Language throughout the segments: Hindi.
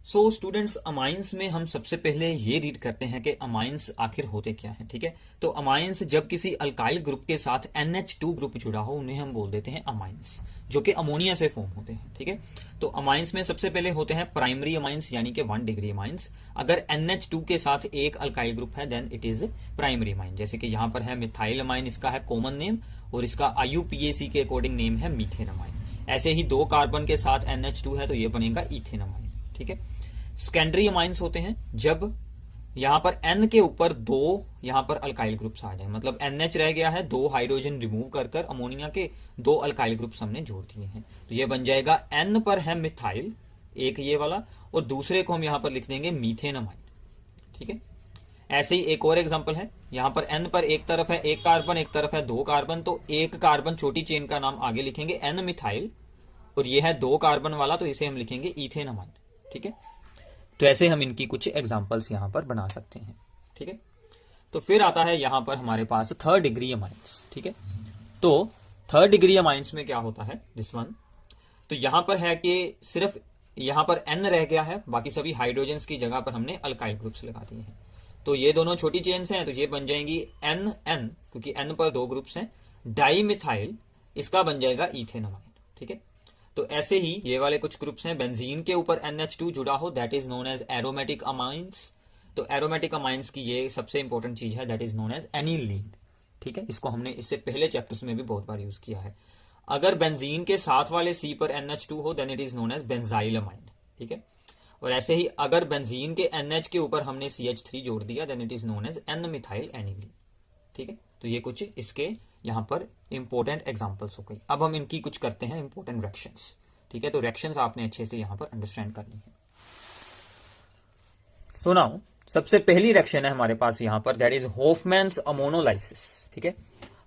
सो स्टूडेंट्स, अमाइंस में हम सबसे पहले ये रीड करते हैं कि अमाइंस आखिर होते क्या हैं। ठीक है, तो अमाइंस जब किसी अल्काइल ग्रुप के साथ NH2 ग्रुप जुड़ा हो उन्हें हम बोल देते हैं अमाइंस, जो कि अमोनिया से फॉर्म होते हैं। ठीक है, तो अमाइंस में सबसे पहले होते हैं प्राइमरी अमाइंस यानी कि 1 डिग्री अमाइंस। अगर NH2 के साथ एक अल्काइल ग्रुप है then it is primary amine. जैसे कि यहाँ पर है मिथाइल अमाइन, इसका है कॉमन नेम और इसका IUPAC के अकॉर्डिंग नेम है मीथेन अमाइन। ऐसे ही 2 कार्बन के साथ NH2 है तो ये बनेगा इथेन अमाइन। ठीक है, सेकेंडरी अमाइंस होते हैं जब यहां पर N के ऊपर 2 यहां पर अल्काइल ग्रुप्स आ जाए, मतलब NH रह गया है, 2 हाइड्रोजन रिमूव कर अमोनिया के 2 अल्काइल ग्रुप्स हमने जोड़ दिए हैं, तो ये बन जाएगा N पर है मिथाइल, एक ये वाला, और दूसरे को हम यहां पर लिख देंगे मीथेन अमाइन। ठीक है, ऐसे ही एक और एग्जांपल है, यहां पर N पर एक तरफ है 1 कार्बन, एक तरफ है 2 कार्बन, तो एक कार्बन छोटी चेन का नाम आगे लिखेंगे N मिथाइल, और ये है 2 कार्बन वाला तो इसे हम लिखेंगे इथेन अमाइन। ठीक है, तो ऐसे हम इनकी कुछ एग्जांपल्स यहां पर बना सकते हैं। ठीक है, तो फिर आता है यहां पर हमारे पास 3rd डिग्री अमाइंस। ठीक है, तो 3rd डिग्री अमाइंस में क्या होता है, दिस वन, तो यहां पर है कि सिर्फ यहां पर N रह गया है, बाकी सभी हाइड्रोजन्स की जगह पर हमने अल्काइल ग्रुप्स लगा दिए हैं, तो ये दोनों छोटी चेन्स हैं तो ये बन जाएंगी NN, क्योंकि N पर 2 ग्रुप्स हैं, डाई मिथाइल, इसका बन जाएगा इथेन अमाइन। ठीक है, तो ऐसे ही ये वाले कुछ ग्रुप्स हैं, बेंजीन के ऊपर NH2 जुड़ा हो that is known as aromatic amines. तो एरोमेटिक अमाइंस की ये सबसे इंपॉर्टेंट चीज है that is known as aniline. ठीक है, इसको हमने इससे पहले चैप्टर्स में भी बहुत बार यूज किया है। अगर बेंजीन के साथ वाले C पर NH2 हो then it is known as benzyl amine. ठीक है, और ऐसे ही अगर बेंजीन के NH के ऊपर हमने CH3 जोड़ दिया then it is known as N methyl aniline. ठीक है, तो ये कुछ इसके यहां पर इंपॉर्टेंट एग्जांपल्स हो गई। अब हम इनकी कुछ करते हैं इंपॉर्टेंट रिएक्शंस। ठीक है, तो रिएक्शंस आपने अच्छे से यहां पर अंडरस्टैंड करनी है। सो नाउ सबसे पहली रिएक्शन है हमारे पास यहां पर दैट इज होफमैन्स अमोनोलाइसिस। ठीक है,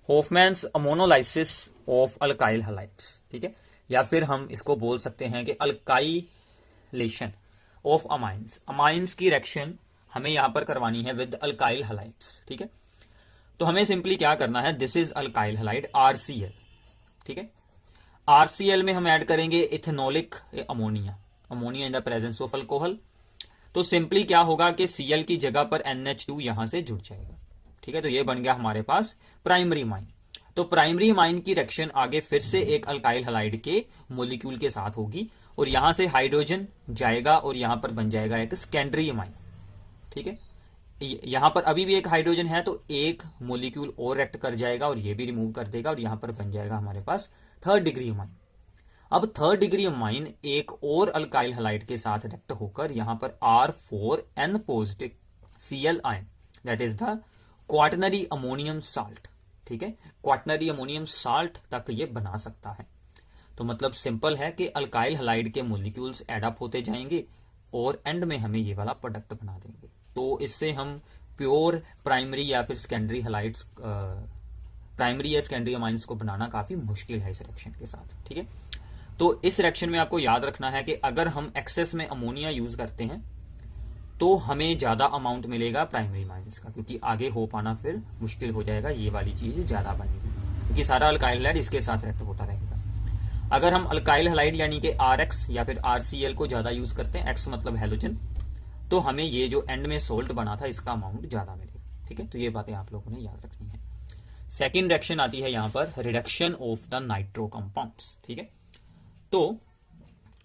होफमैन्स अमोनोलाइसिस ऑफ अल्काइल हैलाइड्स। ठीक है, या फिर हम इसको बोल सकते हैं कि अल्काइलेशन ऑफ अमाइंस। अमाइंस की रिएक्शन हमें यहां पर करवानी है विद अल्काइल हैलाइड्स। ठीक है, तो हमें सिंपली क्या करना है, this is alkyl halide RCl। ठीक है, RCl में हम ऐड करेंगे ethanolic ammonia, ammonia in the presence of alcohol. तो सिंपली क्या होगा कि Cl की जगह पर NH2 यहां से जुड़ जाएगा। ठीक है, तो ये बन गया हमारे पास प्राइमरी अमाइन। तो प्राइमरी अमाइन की रिएक्शन आगे फिर से एक अल्काइल हैलाइड के मोलिक्यूल के साथ होगी और यहां से हाइड्रोजन जाएगा और यहां पर बन जाएगा एक सेकेंडरी अमाइन। ठीक है, यहां पर अभी भी एक हाइड्रोजन है तो एक मोलिक्यूल और रिएक्ट कर जाएगा और ये भी रिमूव कर देगा और यहां पर बन जाएगा हमारे पास 3rd डिग्री अमाइन। अब 3rd डिग्री अमाइन एक और अल्काइल हैलाइड के साथ रिएक्ट होकर यहां पर R4N positive Cl ion that is the quaternary ammonium salt. ठीक है, क्वाटनरी अमोनियम साल्ट तक ये बना सकता है। तो मतलब सिंपल है कि अल्काइल हैलाइड के मोलिक्यूल्स एड अप होते जाएंगे और एंड में हमें ये वाला प्रोडक्ट बना देंगे। तो इससे हम प्योर प्राइमरी या फिर सेकेंडरी हैलाइड्स, प्राइमरी या सेकेंडरी अमाइंस को बनाना काफी मुश्किल है इस रिएक्शन के साथ। ठीक है, तो इस रिएक्शन में आपको याद रखना है कि अगर हम एक्सेस में अमोनिया यूज करते हैं तो हमें ज्यादा अमाउंट मिलेगा प्राइमरी अमाइंस का, क्योंकि आगे हो पाना फिर मुश्किल हो जाएगा, ये वाली चीज ज्यादा बनेगी क्योंकि सारा अल्काइल हैलाइड इसके साथ रिएक्ट होता रहेगा। अगर हम अल्काइल हैलाइड यानी कि RX या फिर RCl को ज्यादा यूज करते हैं, X मतलब हेलोजन, तो हमें ये जो एंड में सोल्ट बना था इसका अमाउंट ज्यादा मिलेगा। ठीक है, तो ये बातें आप लोगों ने याद रखनी है। सेकेंड रिएक्शन आती है यहां पर reduction of the nitro compounds. ठीक है, तो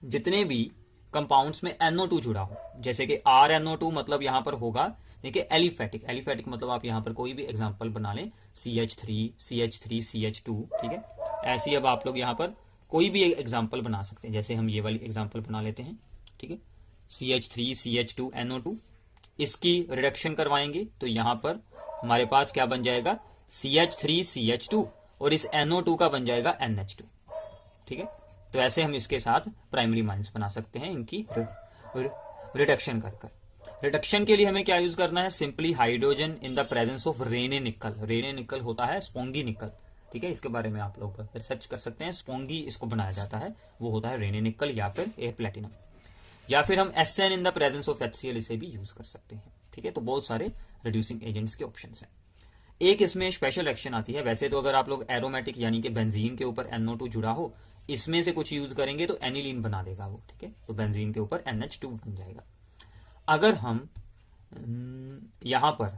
जितने भी कंपाउंड्स में NO2 जुड़ा हो, जैसे कि RNO2 मतलब यहां पर होगा देखिए एलिफेटिक, एलिफेटिक मतलब आप यहां पर कोई भी एग्जांपल बना लें, CH3 CH3 CH2। ठीक है, ऐसी अब आप लोग यहां पर कोई भी एग्जांपल बना सकते हैं, जैसे हम ये वाली एग्जांपल बना लेते हैं। ठीक है, CH3 CH2 NO2, इसकी रिडक्शन करवाएंगे तो यहां पर हमारे पास क्या बन जाएगा, CH3 CH2 और इस NO2 का बन जाएगा NH2। ठीक है, तो ऐसे हम इसके साथ प्राइमरी अमाइंस बना सकते हैं इनकी रिडक्शन कर। रिडक्शन के लिए हमें क्या यूज करना है, simply hydrogen in the presence of Raney nickel. Raney nickel होता है स्पोंगी निकल। ठीक है, इसके बारे में आप लोग रिसर्च कर सकते हैं, स्पोंगी इसको बनाया जाता है, वो होता है रेने निकल या फिर एयर प्लेटिनम, या फिर हम SN in the presence of HCl इसे भी यूज कर सकते हैं। ठीक है, तो बहुत सारे रिड्यूसिंग एजेंट्स के ऑप्शंस हैं। एक इसमें स्पेशल एक्शन आती है, वैसे तो अगर आप लोग एरोमेटिक यानी कि बेंजीन के ऊपर NO2 जुड़ा हो इसमें से कुछ यूज करेंगे तो एनिलीन बना देगा वो, ठीक है। तो बेंजीन के ऊपर NH2 बन जाएगा। अगर हम यहां पर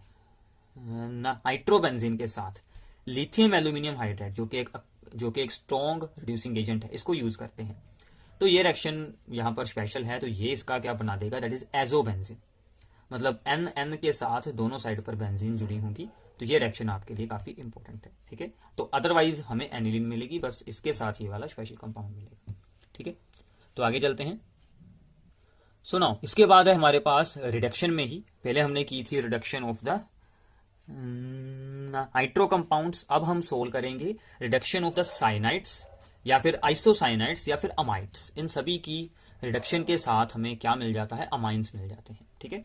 नाइट्रोबेंजीन के साथ लिथियम एल्यूमिनियम हाइड्राइड जो कि एक स्ट्रॉन्ग रिड्यूसिंग एजेंट है, इसको यूज करते हैं, तो ये रिएक्शन यहां पर स्पेशल है। तो ये इसका क्या बना देगा, दैट इज एजोबेंजीन। मतलब NN के साथ दोनों साइड पर बेंजीन जुड़ी होंगी। तो ये रिएक्शन आपके लिए काफी इंपॉर्टेंट है, ठीक है। तो अदरवाइज हमें एनिलीन मिलेगी, बस इसके साथ ये वाला स्पेशल कंपाउंड मिलेगा, ठीक है। तो आगे चलते हैं। सो नाउ इसके बाद है हमारे पास रिडक्शन में ही, पहले हमने की थी reduction of the nitro compounds, अब हम सोल्व करेंगे रिडक्शन ऑफ द साइनाइड्स या फिर आइसोसाइनाइड्स या फिर अमाइड्स। इन सभी की रिडक्शन के साथ हमें क्या मिल जाता है, अमाइंस मिल जाते हैं, ठीक है।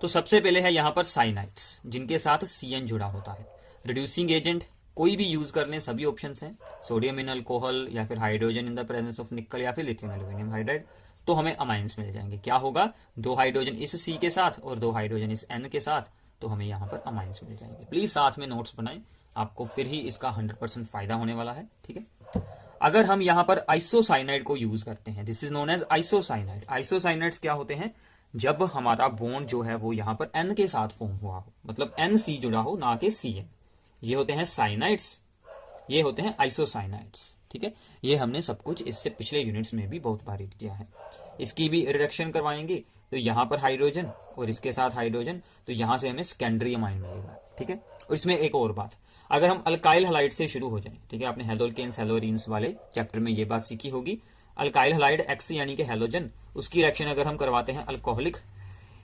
तो सबसे पहले है यहां पर साइनाइड्स, जिनके साथ CN जुड़ा होता है। रिड्यूसिंग एजेंट कोई भी यूज कर लें, सभी ऑप्शंस हैं, सोडियम इन अल्कोहल या फिर hydrogen in the presence of निकल या फिर लिथियम एल्यूमिनियम हाइड्राइड, तो हमें अमाइंस मिल जाएंगे। क्या होगा, 2 हाइड्रोजन इस C के साथ और 2 हाइड्रोजन इस N के साथ, तो हमें यहाँ पर अमाइंस मिल जाएंगे। प्लीज साथ में नोट्स बनाएं, आपको फिर ही इसका 100% फायदा होने वाला है, ठीक है। अगर हम यहाँ पर आइसोसाइनाइड को यूज करते हैं, this is known as isocyanide. Isocyanides क्या होते हैं, जब हमारा बॉन्ड जो है वो यहाँ पर N के साथ फॉर्म हुआ हो, मतलब NC जुड़ा हो, ना कि CN, ये होते हैं साइनाइड्स, ये होते हैं आइसोसाइनाइड्स, ठीक है। ये हमने सब कुछ इससे पिछले यूनिट्स में भी बहुत बार किया है। इसकी भी रिडक्शन करवाएंगे, तो यहाँ पर हाइड्रोजन और इसके साथ हाइड्रोजन, तो यहाँ से हमें सेकेंडरी अमाइन मिलेगा, ठीक है। और इसमें एक और बात, अगर हम अल्काइल हैलाइड से शुरू हो जाए, ठीक है, आपने हेलोकेन्स हेलोरीन्स वाले चैप्टर में ये बात सीखी होगी। अल्काइल हैलाइड X यानी कि हेलोजन, उसकी रिएक्शन अगर हम करवाते हैं अल्कोहलिक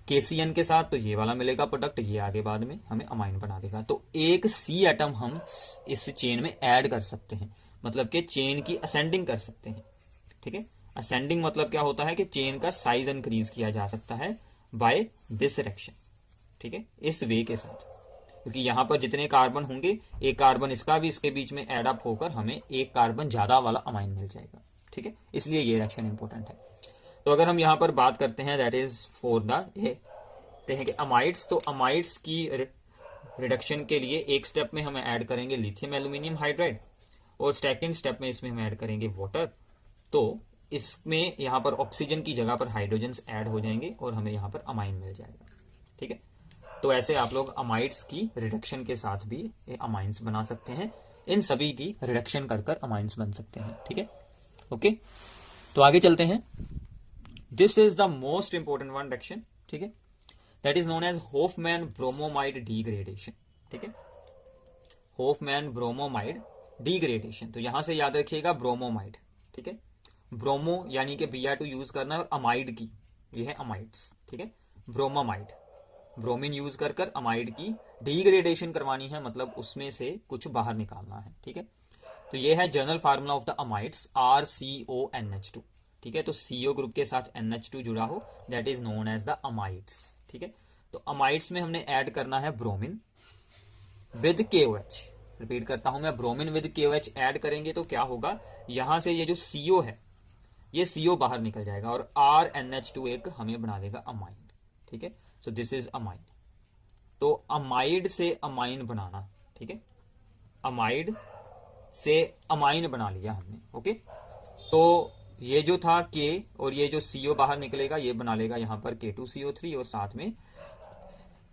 KCN के साथ, तो ये वाला मिलेगा प्रोडक्ट, ये आगे बाद में हमें अमाइन बना देगा। तो एक C एटम हम इस चेन में ऐड कर सकते हैं, मतलब कि चेन की असेंडिंग कर सकते हैं, ठीक है। असेंडिंग मतलब क्या होता है कि चेन का साइज इंक्रीज किया जा सकता है बाय दिस रिएक्शन, ठीक है, इस वे के साथ, क्योंकि यहां पर जितने कार्बन होंगे, एक कार्बन इसका भी इसके बीच में एड अप होकर हमें एक कार्बन ज्यादा वाला अमाइन मिल जाएगा, ठीक है। इसलिए ये रिएक्शन इंपॉर्टेंट है। तो अगर हम यहां पर बात करते हैं, दैट इज फॉर द कि अमाइड्स, तो अमाइड्स की रिडक्शन के लिए एक स्टेप में हम ऐड करेंगे लिथियम एल्यूमिनियम हाइड्राइड और सेकंड स्टेप में इसमें हम ऐड करेंगे वाटर। तो इसमें यहाँ पर ऑक्सीजन की जगह पर हाइड्रोजन ऐड हो जाएंगे और हमें यहाँ पर अमाइन मिल जाएगा, ठीक है। तो ऐसे आप लोग अमाइड्स की रिडक्शन के साथ भी अमाइंस बना सकते हैं, इन सभी की रिडक्शन कर कर अमाइंस बन सकते हैं, ठीक है, ओके। तो आगे चलते हैं। This is the most important one reaction, ठीक है, that is known as Hofmann bromamide degradation, ठीक है, होफमैन ब्रोमोमाइड डिग्रेडेशन। तो यहां से याद रखिएगा ब्रोमोमाइड, ठीक है, ब्रोमो यानी कि Br2 यूज करना है, और अमाइड की, ये है अमाइड्स, ठीक है, ब्रोमोमाइड, ब्रोमीन यूज कर कर अमाइड की डिग्रेडेशन करवानी है, मतलब उसमें से कुछ बाहर निकालना है, ठीक है। तो ये है general formula of the amides, RCONH2, ठीक है। तो CO ग्रुप के साथ NH2 जुड़ा हो, that is known as the amides, ठीक है। तो अमाइड्स में हमने ऐड करना है ब्रोमीन विद KOH, रिपीट करता हूं मैं, ब्रोमीन विद KOH ऐड करेंगे तो क्या होगा, यहां से ये जो CO है, ये CO बाहर निकल जाएगा और RNH2 एक हमें बना देगा अमाइन, ठीक है। So this is amine. तो अमाइड से अमाइन बनाना, ठीक है, अमाइड से अमाइन बना लिया हमने, ओके। तो ये जो था K और ये जो CO बाहर निकलेगा, ये बना लेगा यहाँ पर K2CO3 और साथ में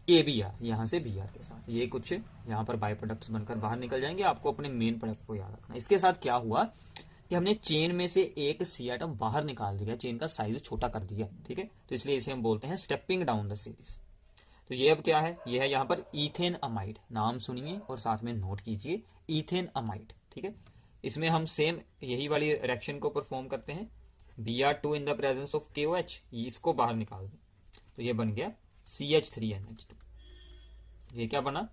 KBr, यहाँ से Br के साथ ये कुछ यहाँ पर बाय प्रोडक्ट्स बनकर बाहर निकल जाएंगे। आपको अपने मेन प्रोडक्ट को याद रखना। इसके साथ क्या हुआ कि हमने चेन में से एक C एटम बाहर निकाल दिया, चेन का साइज छोटा कर दिया, ठीक है। तो इसलिए इसे हम बोलते हैं स्टेपिंग डाउन द सीरीज। तो ये अब क्या है, ये है यहाँ पर इथेन अमाइड, नाम सुनिए और साथ में नोट कीजिए, इथेन अमाइड, ठीक है। इसमें हम सेम यही वाली रिएक्शन को परफॉर्म करते हैं, Br2 in the presence of KOH, इसको बाहर निकाल दें, तो ये बन गया CH3NH2, ये क्या बना,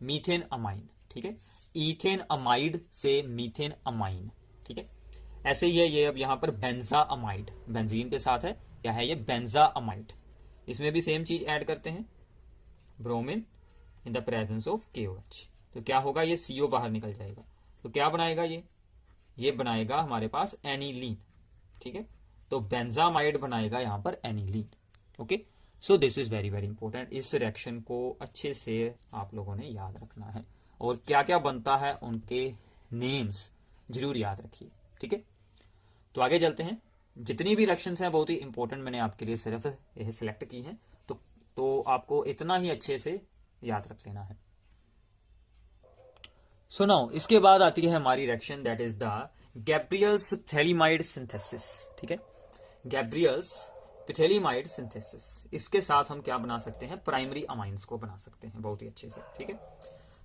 मीथेन अमाइन, ठीक है, इथेन अमाइड से मीथेन अमाइन, ठीक है। ऐसे ही है ये अब यहाँ पर बेंजा अमाइड, बेंजीन के साथ है, क्या है ये, बेंजा अमाइड। इसमें भी सेम चीज ऐड करते हैं, bromine in the presence of KOH, तो क्या होगा, ये CO बाहर निकल जाएगा, तो क्या बनाएगा ये बनाएगा हमारे पास एनिलीन, ठीक है। तो बेंजामाइड बनाएगा यहाँ पर aniline, okay. So this is very very important, इस रिएक्शन को अच्छे से आप लोगों ने याद रखना है, और क्या क्या बनता है उनके नेम्स जरूर याद रखिए, ठीक है। तो आगे चलते हैं। जितनी भी रिएक्शंस हैं बहुत ही इंपॉर्टेंट मैंने आपके लिए सिर्फ यह सिलेक्ट की हैं, तो आपको इतना ही अच्छे से याद रख लेना है। सो नाउ इसके बाद आती है हमारी reaction that is the Gabriel's phthalimide synthesis. ठीक है, गैब्रियल्स पिथैलिमाइड सिंथेसिस, इसके साथ हम क्या बना सकते हैं, प्राइमरी अमाइंस को बना सकते हैं बहुत ही अच्छे से। ठीक है,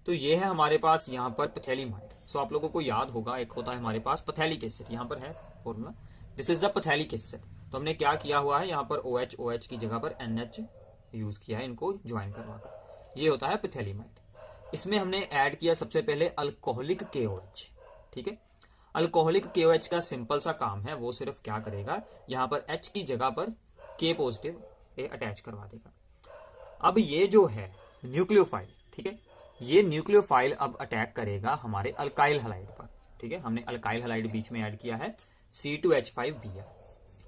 तो ये है हमारे पास यहाँ पर पिथैलिमाइड। सो आप लोगों को याद होगा एक होता है हमारे पास पैथेलिक एसिड, यहाँ पर है formula, this is the phthalic acid. तो हमने क्या किया हुआ है, यहाँ पर OH की जगह पर NH यूज किया है इनको ज्वाइन करवाकर, ये होता है पिथैलिमाइड। इसमें हमने ऐड किया सबसे पहले अल्कोहलिक KOH। ठीक है, अल्कोहलिक KOH का सिंपल सा काम है, वो सिर्फ क्या करेगा, यहाँ पर H की जगह पर K पॉजिटिव अटैच करवा देगा। अब ये जो है न्यूक्लियोफाइल, ठीक है, ये न्यूक्लियोफाइल अब अटैक करेगा हमारे अल्काइल हैलाइड पर। ठीक है, हमने अल्काइल हैलाइड बीच में ऐड किया है C2H5Br।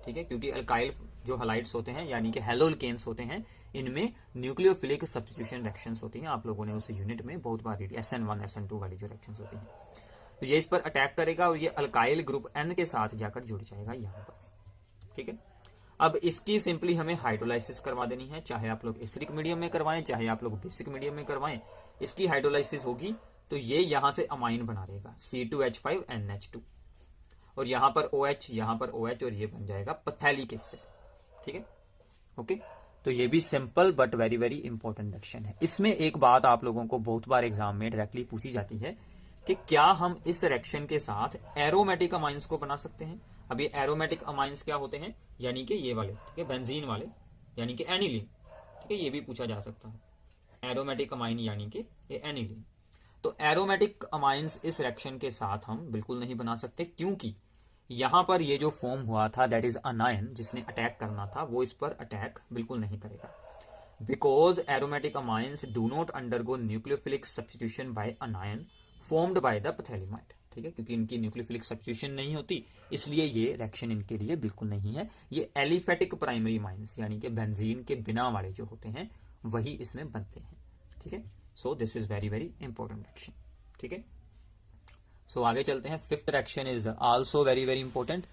ठीक है, क्योंकि अल्काइल जो हैलाइड्स होते हैं यानी कि हैलोल्केन्स होते हैं, इनमें न्यूक्लियोफिलिक सब्स्टिट्यूशन रिएक्शंस होती हैं। आप लोगों ने उस यूनिट में बहुत बार रीड, SN1 SN2 वाली जो रिएक्शंस होती हैं, तो ये इस पर अटैक करेगा और ये अल्काइल ग्रुप N के साथ जाकर जुड़ जाएगा यहाँ पर। ठीक है, अब इसकी सिंपली हमें हाइड्रोलाइसिस करवा देनी है, चाहे आप लोग एसिडिक मीडियम में करवाएं चाहे आप लोग बेसिक मीडियम में करवाएं। इसकी हाइड्रोलाइसिस होगी तो ये यहां से अमाइन बना देगा C2H5NH2, और यहां पर OH, यहां पर OH, और ये बन जाएगा पैथेलिक एसिड। ठीक है, ओके। तो ये भी simple but very very important reaction है। इसमें एक बात आप लोगों को बहुत बार एग्जाम में डायरेक्टली पूछी जाती है कि क्या हम इस रिएक्शन के साथ एरोमेटिक अमाइंस को बना सकते हैं। अब ये एरोमेटिक अमाइंस क्या होते हैं, यानी कि ये वाले, ठीक है, बेंजीन वाले, यानी कि एनिलीन। ठीक है, ये भी पूछा जा सकता है, एरोमेटिक अमाइन यानी कि ये एनिलीन। तो एरोमेटिक अमाइंस इस रिएक्शन के साथ हम बिल्कुल नहीं बना सकते, क्योंकि यहां पर ये जो फॉर्म हुआ था दैट इज अनायन, जिसने अटैक करना था, वो इस पर अटैक बिल्कुल नहीं करेगा, because aromatic amines do not undergo nucleophilic substitution by anion formed by the phthalimide. ठीक है, क्योंकि इनकी न्यूक्लियोफिलिक सब्स्टिट्यूशन नहीं होती, इसलिए ये रिएक्शन इनके लिए बिल्कुल नहीं है। ये एलिफेटिक प्राइमरी अमाइंस यानी कि बेंजीन के बिना वाले जो होते हैं वही इसमें बनते हैं। ठीक है, so this is very very important reaction. ठीक है, सो आगे चलते हैं। Fifth reaction is also very very important,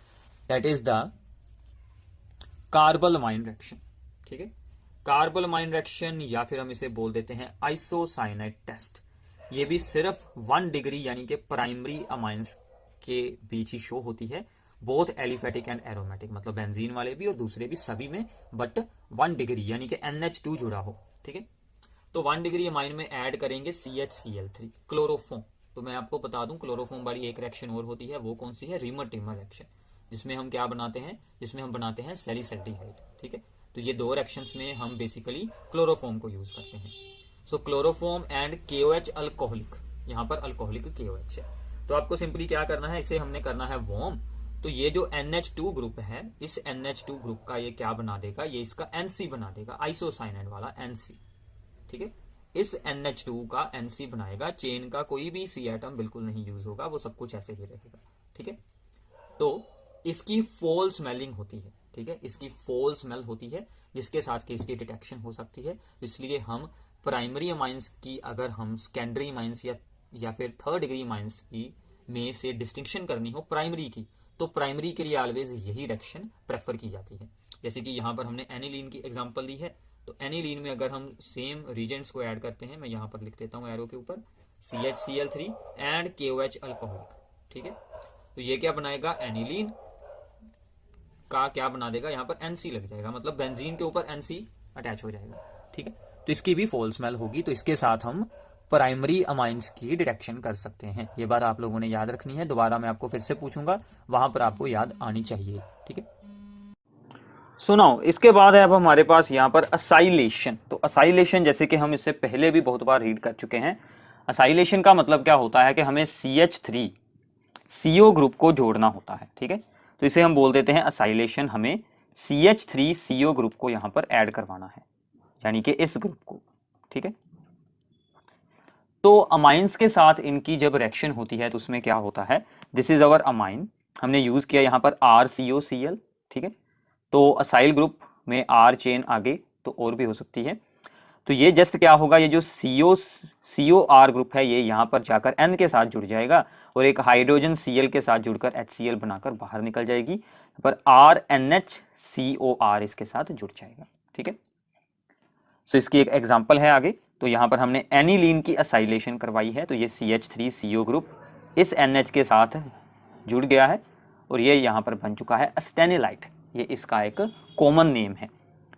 that is the carbylamine reaction. ठीक है, कार्बोलमाइन रिएक्शन या फिर हम इसे बोल देते हैं आइसोसाइनाइड टेस्ट। ये भी सिर्फ 1 डिग्री यानी कि प्राइमरी अमाइंस के बीच ही शो होती है, बोथ एलिफेटिक एंड एरोमेटिक, मतलब बेंजीन वाले भी और दूसरे भी सभी में, बट 1 डिग्री यानी कि NH2 जुड़ा हो। ठीक है, तो 1 डिग्री अमाइन में ऐड करेंगे CHCl3 क्लोरोफॉर्म। तो मैं आपको बता दूं क्लोरोफॉर्म वाली एक रिएक्शन और होती है, वो कौन सी है, रीमर-टिमर रिएक्शन, जिसमें हम क्या बनाते हैं, जिसमें हम बनाते हैं सैलिसल्डिहाइड। ठीक है, तो ये दो रिएक्शंस में हम बेसिकली क्लोरोफॉर्म को यूज करते हैं। सो क्लोरोफॉर्म एंड KOH अल्कोहलिक, यहाँ पर अल्कोहलिक KOH है। तो आपको सिंपली क्या करना है, इसे हमने करना है वार्म। तो ये जो NH2 ग्रुप है, इस NH2 ग्रुप का ये क्या बना देगा, ये इसका NC बना देगा, आइसोसाइनाइड वाला NC। ठीक है, इस NH2 का NC बनाएगा, चेन का कोई भी C एटम बिल्कुल नहीं यूज होगा, वो सब कुछ ऐसे ही रहेगा। ठीक है, तो इसकी फॉल स्मेलिंग होती है। ठीक है, इसकी फॉल स्मेल होती है, जिसके साथ कि इसकी डिटेक्शन हो सकती है। इसलिए हम प्राइमरी अमाइंस की, अगर हम सेकेंडरी अमाइंस या फिर 3rd डिग्री अमाइंस की में से डिस्टिंक्शन करनी हो प्राइमरी की, तो प्राइमरी के लिए ऑलवेज यही रिएक्शन प्रेफर की जाती है। जैसे कि यहाँ पर हमने एनिलीन की एग्जांपल दी है, तो एनिलीन में अगर हम सेम रीजेंट्स को ऐड करते हैं, मैं यहाँ पर लिख देता हूँ एरो के ऊपर, CHCl3 एंड KOH अल्कोहलिक। ठीक है, तो ये क्या बनाएगा, एनिलीन का क्या बना देगा, यहाँ पर NC लग जाएगा, मतलब बेंजीन के ऊपर NC अटैच हो जाएगा। ठीक है, तो इसकी भी फॉल स्मेल होगी, तो इसके साथ हम प्राइमरी अमाइंस की डिटेक्शन कर सकते हैं। ये बात आप लोगों ने याद रखनी है, दोबारा मैं आपको फिर से पूछूंगा, वहां पर आपको याद आनी चाहिए। ठीक है, सुनाओ इसके बाद है अब हमारे पास यहाँ पर असाइलेशन। तो असाइलेशन जैसे कि हम इससे पहले भी बहुत बार रीड कर चुके हैं, असाइलेशन का मतलब क्या होता है कि हमें CH3 CO ग्रुप को जोड़ना होता है। ठीक है, तो इसे हम बोल देते हैं असाइलेशन, हमें CH3 CO ग्रुप को यहाँ पर ऐड करवाना है, यानी कि इस ग्रुप को। ठीक है, तो अमाइंस के साथ इनकी जब रिएक्शन होती है तो उसमें क्या होता है, दिस इज अवर अमाइन, हमने यूज किया यहाँ पर RCOCl। ठीक है, तो असाइल ग्रुप में R चेन आगे तो और भी हो सकती है, तो ये जस्ट क्या होगा, ये जो COR ग्रुप है ये यहाँ पर जाकर N के साथ जुड़ जाएगा और एक हाइड्रोजन Cl के साथ जुड़कर HCl बनाकर बाहर निकल जाएगी, पर RNHCOR इसके साथ जुड़ जाएगा। ठीक है, सो इसकी एक एग्जांपल है आगे। तो यहाँ पर हमने एनिलीन की असाइलेशन करवाई है, तो ये CH3CO ग्रुप इस NH के साथ जुड़ गया है और ये यहाँ पर बन चुका है अस्टेनिलाइट, ये इसका एक कॉमन नेम है।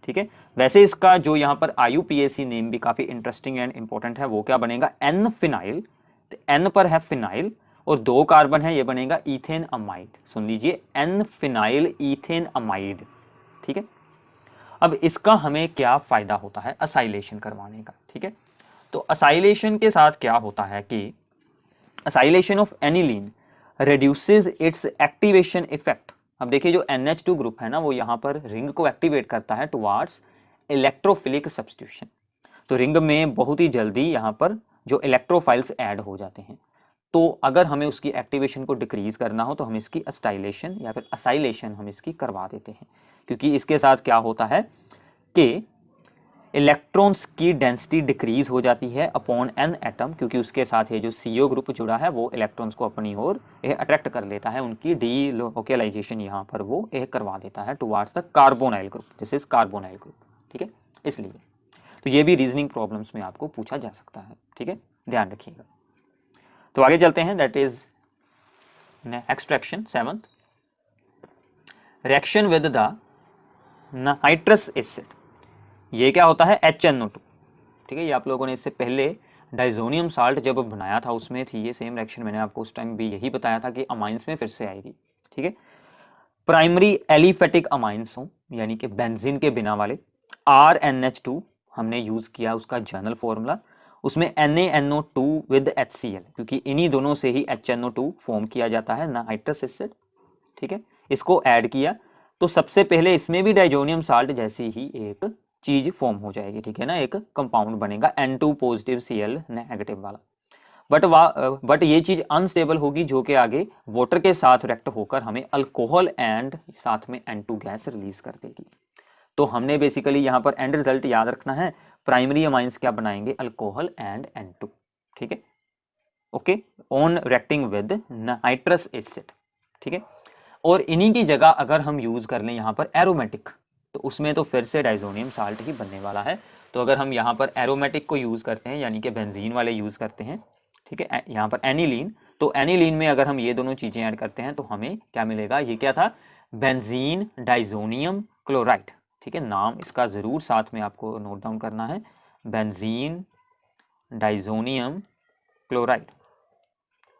ठीक है, वैसे इसका जो यहाँ पर IUPAC नेम भी काफ़ी इंटरेस्टिंग एंड इंपॉर्टेंट है, वो क्या बनेगा, N फिनाइल। तो N पर है फिनाइल और 2 कार्बन है, ये बनेगा इथेन अमाइड। सुन लीजिए, N फिनाइल इथेन अमाइड। ठीक है, अब इसका हमें क्या फ़ायदा होता है असाइलेशन करवाने का। ठीक है, तो असाइलेशन के साथ क्या होता है कि acylation of aniline reduces its activation effect. अब देखिए जो NH2 ग्रुप है ना, वो यहाँ पर रिंग को एक्टिवेट करता है टुवार्ड्स इलेक्ट्रोफिलिक सब्स्टिट्यूशन। तो रिंग में बहुत ही जल्दी यहाँ पर जो इलेक्ट्रोफाइल्स ऐड हो जाते हैं, तो अगर हमें उसकी एक्टिवेशन को डिक्रीज करना हो तो हम इसकी अस्टाइलेशन या फिर असाइलेशन हम इसकी करवा देते हैं, क्योंकि इसके साथ क्या होता है कि इलेक्ट्रॉन्स की डेंसिटी डिक्रीज हो जाती है अपॉन एन एटम, क्योंकि उसके साथ ये जो CO ग्रुप जुड़ा है वो इलेक्ट्रॉन्स को अपनी ओर अट्रैक्ट कर लेता है, उनकी डीलोकेलाइजेशन यहाँ पर वो करवा देता है towards the carbonyl group, this is carbonyl group. ठीक है, इसलिए तो ये भी रीजनिंग प्रॉब्लम्स में आपको पूछा जा सकता है। ठीक है, ध्यान रखिएगा। तो आगे चलते हैं, that is extraction 7th, reaction with the nitrous acid. ये क्या होता है, HNO2। ठीक है, ये आप लोगों ने इससे पहले डाइजोनियम साल्ट जब बनाया था उसमें थी ये सेम रिएक्शन, मैंने आपको उस टाइम भी यही बताया था कि अमाइंस में फिर से आएगी। ठीक है, प्राइमरी एलिफेटिक अमाइंस हो, यानी कि बेंजीन के बिना वाले, RNH2 हमने यूज किया उसका जर्नल फॉर्मूला, उसमें NaNO2 विद HCl, क्योंकि इन्हीं दोनों से ही HNO2 फॉर्म किया जाता है नाइट्रस एसिड। ठीक है, इसको ऐड किया तो सबसे पहले इसमें भी डाइजोनियम साल्ट जैसी ही एक चीज फॉर्म हो जाएगी। ठीक है ना, एक कंपाउंड बनेगा N2 पॉजिटिव Cl नेगेटिव वाला, बट ये चीज अनस्टेबल होगी, जो कि आगे वाटर के साथ रिएक्ट होकर हमें अल्कोहल एंड साथ में N2 गैस रिलीज कर देगी। तो हमने बेसिकली यहाँ पर एंड रिजल्ट याद रखना है, प्राइमरी अमाइंस क्या बनाएंगे, अल्कोहल एंड N2। ठीक है, okay, on reacting with nitrous acid. ठीक है, और इन्हीं की जगह अगर हम यूज कर लें यहाँ पर एरोमेटिक, तो उसमें तो फिर से डाइजोनियम साल्ट ही बनने वाला है। तो अगर हम यहाँ पर एरोमेटिक को यूज करते हैं, यानी कि बेंजीन वाले यूज करते हैं, ठीक है, यहाँ पर एनिलीन, तो एनिलीन में अगर हम ये दोनों चीजें ऐड करते हैं तो हमें क्या मिलेगा, ये क्या था, बेंजीन डाइजोनियम क्लोराइड। ठीक है, नाम इसका जरूर साथ में आपको नोट डाउन करना है, बेंजीन डाइजोनियम क्लोराइड।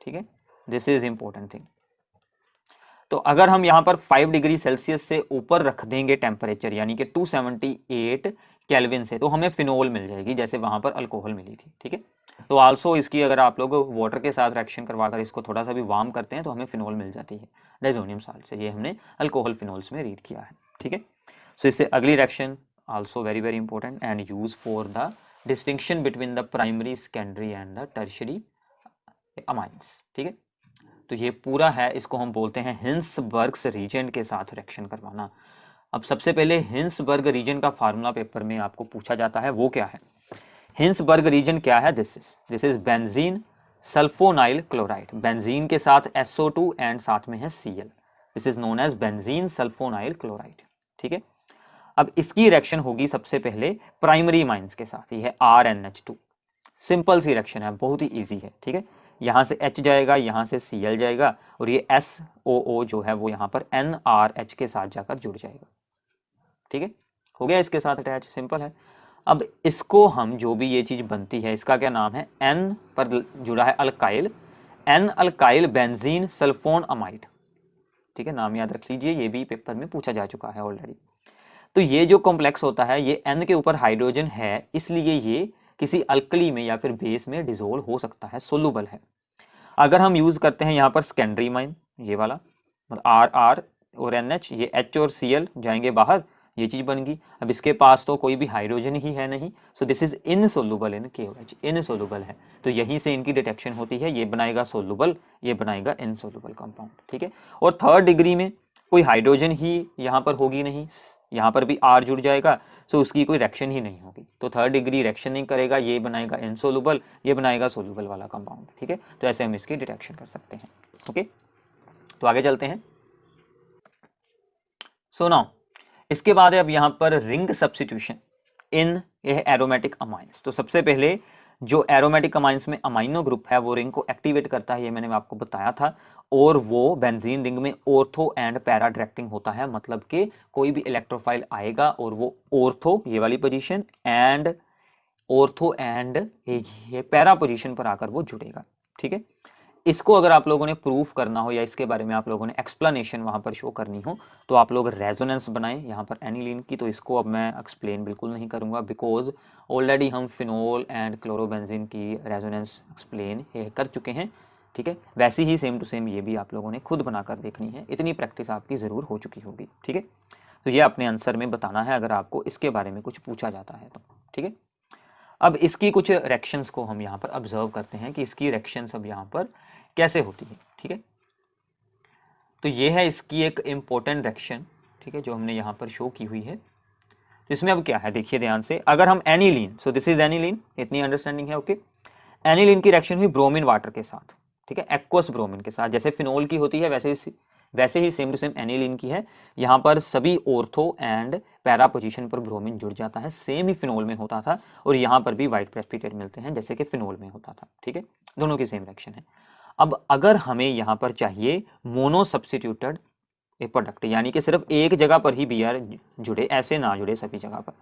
ठीक है, दिस इज इंपॉर्टेंट थिंग। तो अगर हम यहाँ पर 5 डिग्री सेल्सियस से ऊपर रख देंगे टेम्परेचर, यानी कि 278 केल्विन से, तो हमें फिनोल मिल जाएगी, जैसे वहां पर अल्कोहल मिली थी। ठीक है, तो आल्सो इसकी अगर आप लोग वाटर के साथ रिएक्शन करवाकर इसको थोड़ा सा भी वार्म करते हैं तो हमें फिनोल मिल जाती है डाइजोनियम साल्ट से। ये हमने अल्कोहल फिनोल्स में रीड किया है। ठीक है, सो इससे अगली reaction also very very important and use for the distinction between the primary, secondary and the tertiary amines. ठीक है, तो ये पूरा है, इसको हम बोलते हैं हिंसबर्ग्स रीजन के साथ रिएक्शन करवाना। अब सबसे पहले हिंसबर्ग रीजन का फार्मूला पेपर में आपको पूछा जाता है, वो क्या है, हिंसबर्ग रीजन क्या है, this is benzene sulphonyl chloride, benzene के साथ SO2 एंड साथ में है Cl, this is known as benzene sulphonyl chloride. ठीक है, अब इसकी रिएक्शन होगी सबसे पहले प्राइमरी अमाइंस के साथ, ये है RNH2। सिंपल सी रिएक्शन है, बहुत ही ईजी है। ठीक है, यहाँ से H जाएगा, यहाँ से Cl जाएगा और ये SOO जो है वो यहाँ पर NRH के साथ जाकर जुड़ जाएगा। ठीक है, हो गया इसके साथ अटैच, सिंपल है। अब इसको हम जो भी ये चीज बनती है, इसका क्या नाम है, N पर जुड़ा है alkyl, N alkyl benzene sulphone amide. ठीक है, नाम याद रख लीजिए, ये भी पेपर में पूछा जा चुका है ऑलरेडी। तो ये जो कॉम्प्लेक्स होता है, ये N के ऊपर हाइड्रोजन है, इसलिए ये किसी अल्कली में या फिर बेस में डिसोल्व हो सकता है, सोलुबल है। अगर हम यूज करते हैं यहाँ पर सेकेंडरी अमाइन, ये वाला RR और NH, ये H और Cl जाएंगे बाहर, ये चीज बन गई। अब इसके पास तो कोई भी हाइड्रोजन ही है नहीं, so this is insoluble in KOH, insoluble है, तो यहीं से इनकी डिटेक्शन होती है, ये बनाएगा सोलुबल, ये बनाएगा इनसोलुबल कंपाउंड। ठीक है, और 3rd डिग्री में कोई हाइड्रोजन ही यहाँ पर होगी नहीं, यहाँ पर भी R जुड़ जाएगा, सो उसकी कोई रिएक्शन ही नहीं होगी, तो थर्ड डिग्री रिएक्शन नहीं करेगा, ये बनाएगा इनसोल्युबल, ये बनाएगा सोल्युबल वाला कंपाउंड, ठीक है। तो ऐसे हम इसकी डिटेक्शन कर सकते हैं। ओके, तो आगे चलते हैं। सो नाउ इसके बाद है अब यहाँ पर रिंग सब्स्टिट्यूशन इन एरोमेटिक अमाइंस। तो सबसे पहले जो एरोमेटिक अमाइंस में अमाइनो ग्रुप है वो रिंग को एक्टिवेट करता है, ये मैंने आपको बताया था, और वो बेंजीन रिंग में ऑर्थो एंड पैरा डायरेक्टिंग होता है, मतलब कि कोई भी इलेक्ट्रोफाइल आएगा और वो ऑर्थो ये वाली पोजीशन एंड ऑर्थो एंड ये पैरा पोजीशन पर आकर वो जुड़ेगा, ठीक है। इसको अगर आप लोगों ने प्रूफ करना हो या इसके बारे में आप लोगों ने एक्सप्लेनेशन वहां पर शो करनी हो तो आप लोग रेजोनेंस बनाएं यहाँ पर एनिलीन की। तो इसको अब मैं एक्सप्लेन बिल्कुल नहीं करूंगा बिकॉज ऑलरेडी हम फिनोल एंड क्लोरोबेंजीन की रेजोनेंस एक्सप्लेन कर चुके हैं, ठीक है। वैसे ही सेम टू सेम ये भी आप लोगों ने खुद बनाकर देखनी है, इतनी प्रैक्टिस आपकी ज़रूर हो चुकी होगी, ठीक है। तो ये अपने आंसर में बताना है अगर आपको इसके बारे में कुछ पूछा जाता है तो, ठीक है। अब इसकी कुछ रिएक्शंस को हम यहाँ पर ऑब्जर्व करते हैं कि इसकी रिएक्शंस अब यहाँ पर कैसे होती है, ठीक है। तो ये है इसकी एक इंपॉर्टेंट रिएक्शन, ठीक है, जो हमने यहाँ पर शो की हुई है। तो इसमें अब क्या है देखिए ध्यान से, अगर हम aniline, so this is aniline, इतनी अंडरस्टैंडिंग है, ओके। एनिलीन की रिएक्शन हुई ब्रोमीन वाटर के साथ, ठीक है, एक्वस ब्रोमीन के साथ, जैसे फिनोल की होती है वैसे ही सेम टू सेम एनिलीन की है। यहाँ पर सभी ऑर्थो एंड पैरा पोजीशन पर ब्रोमीन जुड़ जाता है, सेम ही फिनोल में होता था, और यहाँ पर भी व्हाइट प्रेसिपिटेट मिलते हैं जैसे कि फिनोल में होता था, ठीक है। दोनों की सेम रिएक्शन है। अब अगर हमें यहाँ पर चाहिए मोनो सब्स्टिट्यूटेड ए प्रोडक्ट, यानी कि सिर्फ एक जगह पर ही Br जुड़े, ऐसे ना जुड़े सभी जगह पर,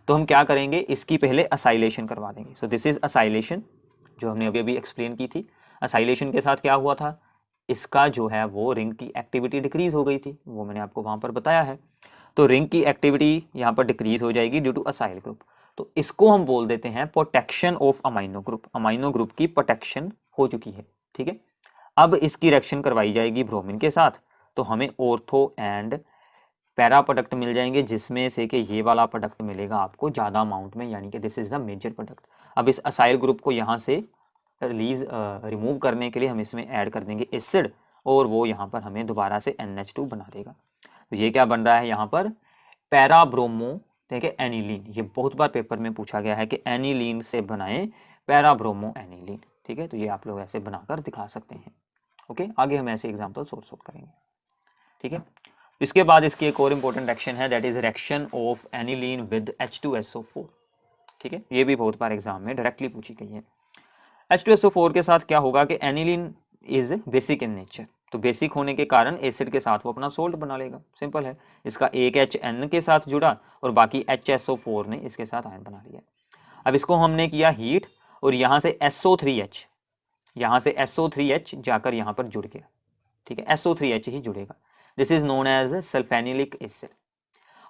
तो हम क्या करेंगे, इसकी पहले असाइलेशन करवा देंगे। सो दिस इज असाइलेशन, जो हमने अभी अभी एक्सप्लेन की थी। असाइलेशन के साथ क्या हुआ था, इसका जो है वो रिंग की एक्टिविटी डिक्रीज हो गई थी, वो मैंने आपको वहां पर बताया है। तो रिंग की एक्टिविटी यहाँ पर डिक्रीज हो जाएगी ड्यू टू असाइल ग्रुप, तो इसको हम बोल देते हैं protection of amino group. Amino group की प्रोटेक्शन हो चुकी है, ठीक है। अब इसकी रिएक्शन करवाई जाएगी ब्रोमीन के साथ, तो हमें ऑर्थो एंड पैरा प्रोडक्ट मिल जाएंगे, जिसमें से कि ये वाला प्रोडक्ट मिलेगा आपको ज़्यादा अमाउंट में, यानी कि this is the major product. अब इस असाइल ग्रुप को यहाँ से रिमूव करने के लिए हम इसमें ऐड कर देंगे एसिड, और वो यहाँ पर हमें दोबारा से NH2 बना देगा। तो ये क्या बन रहा है यहाँ पर, पैरा ब्रोमो, देखिए एनिलीन। ये बहुत बार पेपर में पूछा गया है कि एनिलीन से बनाएं पैरा ब्रोमो एनिलीन, ठीक है। तो ये आप लोग ऐसे बनाकर दिखा सकते हैं, ओके। आगे हम ऐसे एग्जाम्पल सोल्व करेंगे, ठीक है। इसके बाद इसकी एक और इंपॉर्टेंट रिएक्शन है, that is reaction of aniline with H2SO4, ठीक है। ये भी बहुत बार एग्जाम में डायरेक्टली पूछी गई है। H2SO4 के साथ क्या होगा कि aniline is basic in nature, तो बेसिक होने के कारण एसिड के साथ वो अपना सोल्ट बना लेगा, सिंपल है। इसका एक HN के साथ जुड़ा और बाकी HSO4 ने इसके साथ आयन बना लिया। अब इसको हमने किया हीट, और यहाँ से SO3H, यहाँ से SO3H जाकर यहाँ पर जुड़ गया, ठीक है, SO3H ही जुड़ेगा। This is known as sulphanilic acid,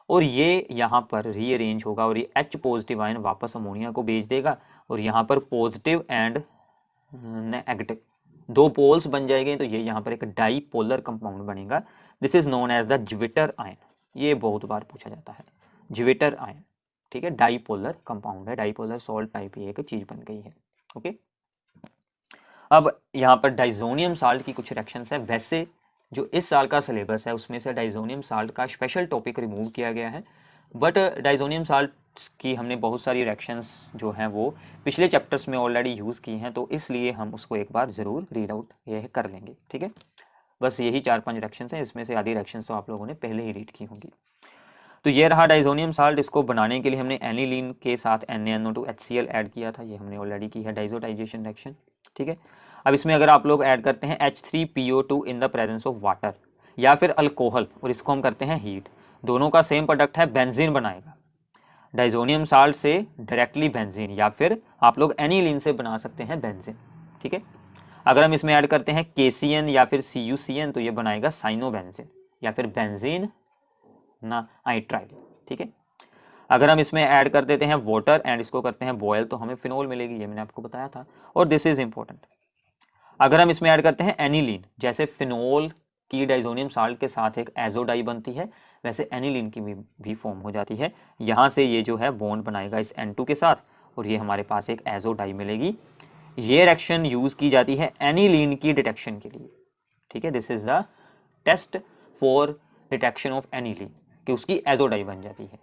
और ये यहाँ पर रीअरेंज होगा और ये H पॉजिटिव आयन वापस अमोनिया को भेज देगा, और यहाँ पर पॉजिटिव एंड नेगेटिव दो पोल्स बन जाएंगे, तो ये यहाँ पर एक डाईपोलर कंपाउंड बनेगा। This is known as the zwitter ion, ये बहुत बार पूछा जाता है, ज्विटर आयन, ठीक है। डाईपोलर कंपाउंड है, डाईपोलर सॉल्ट टाइप की एक चीज बन गई है, ओके। अब यहाँ पर डाइजोनियम साल्ट की कुछ रिएक्शंस है। वैसे जो इस साल का सिलेबस है उसमें से डाइजोनियम साल्ट का स्पेशल टॉपिक रिमूव किया गया है, बट डाइजोनियम साल्ट की हमने बहुत सारी रिएक्शंस जो हैं वो पिछले चैप्टर्स में ऑलरेडी यूज़ की हैं, तो इसलिए हम उसको एक बार ज़रूर रीड आउट ये कर लेंगे, ठीक है। बस यही 4-5 रिएक्शंस हैं, इसमें से आधी रिएक्शंस तो आप लोगों ने पहले ही रीड की होंगी। तो ये रहा डाइजोनियम साल्ट। इसको बनाने के लिए हमने एनिलीन के साथ NaNO2 HCl ऐड किया था, ये हमने ऑलरेडी की है डाइजोटाइजेशन रिएक्शन, ठीक है। अब इसमें अगर आप लोग ऐड करते हैं H3PO2 in the presence of water या फिर अल्कोहल, और इसको हम करते हैं हीट, दोनों का सेम प्रोडक्ट है, बेंजीन बनाएगा। डाइजोनियम साल्ट से डायरेक्टली बेंजीन, या फिर आप लोग एनिलीन से बना सकते हैं बेंजीन, ठीक है। अगर हम इसमें ऐड करते हैं KCN या फिर CuCN तो ये बनाएगा साइनोबेंजीन या फिर बेंजीन ना नाइट्राइल, ठीक है। अगर हम इसमें ऐड कर देते हैं वाटर एंड इसको करते हैं बॉयल तो हमें फिनोल मिलेगी, ये मैंने आपको बताया था। और दिस इज इंपॉर्टेंट, अगर हम इसमें ऐड करते हैं एनिलीन, जैसे फिनोल की डाइजोनियम साल्ट के साथ एक एजोडाई बनती है, वैसे एनिलीन की भी फॉर्म हो जाती है। यहाँ से ये जो है बॉन्ड बनाएगा इस N2 के साथ, और ये हमारे पास एक एजोडाई मिलेगी। ये रिएक्शन यूज की जाती है एनिलीन की डिटेक्शन के लिए, ठीक है। This is the test for detection of aniline, कि उसकी एजोडाई बन जाती है,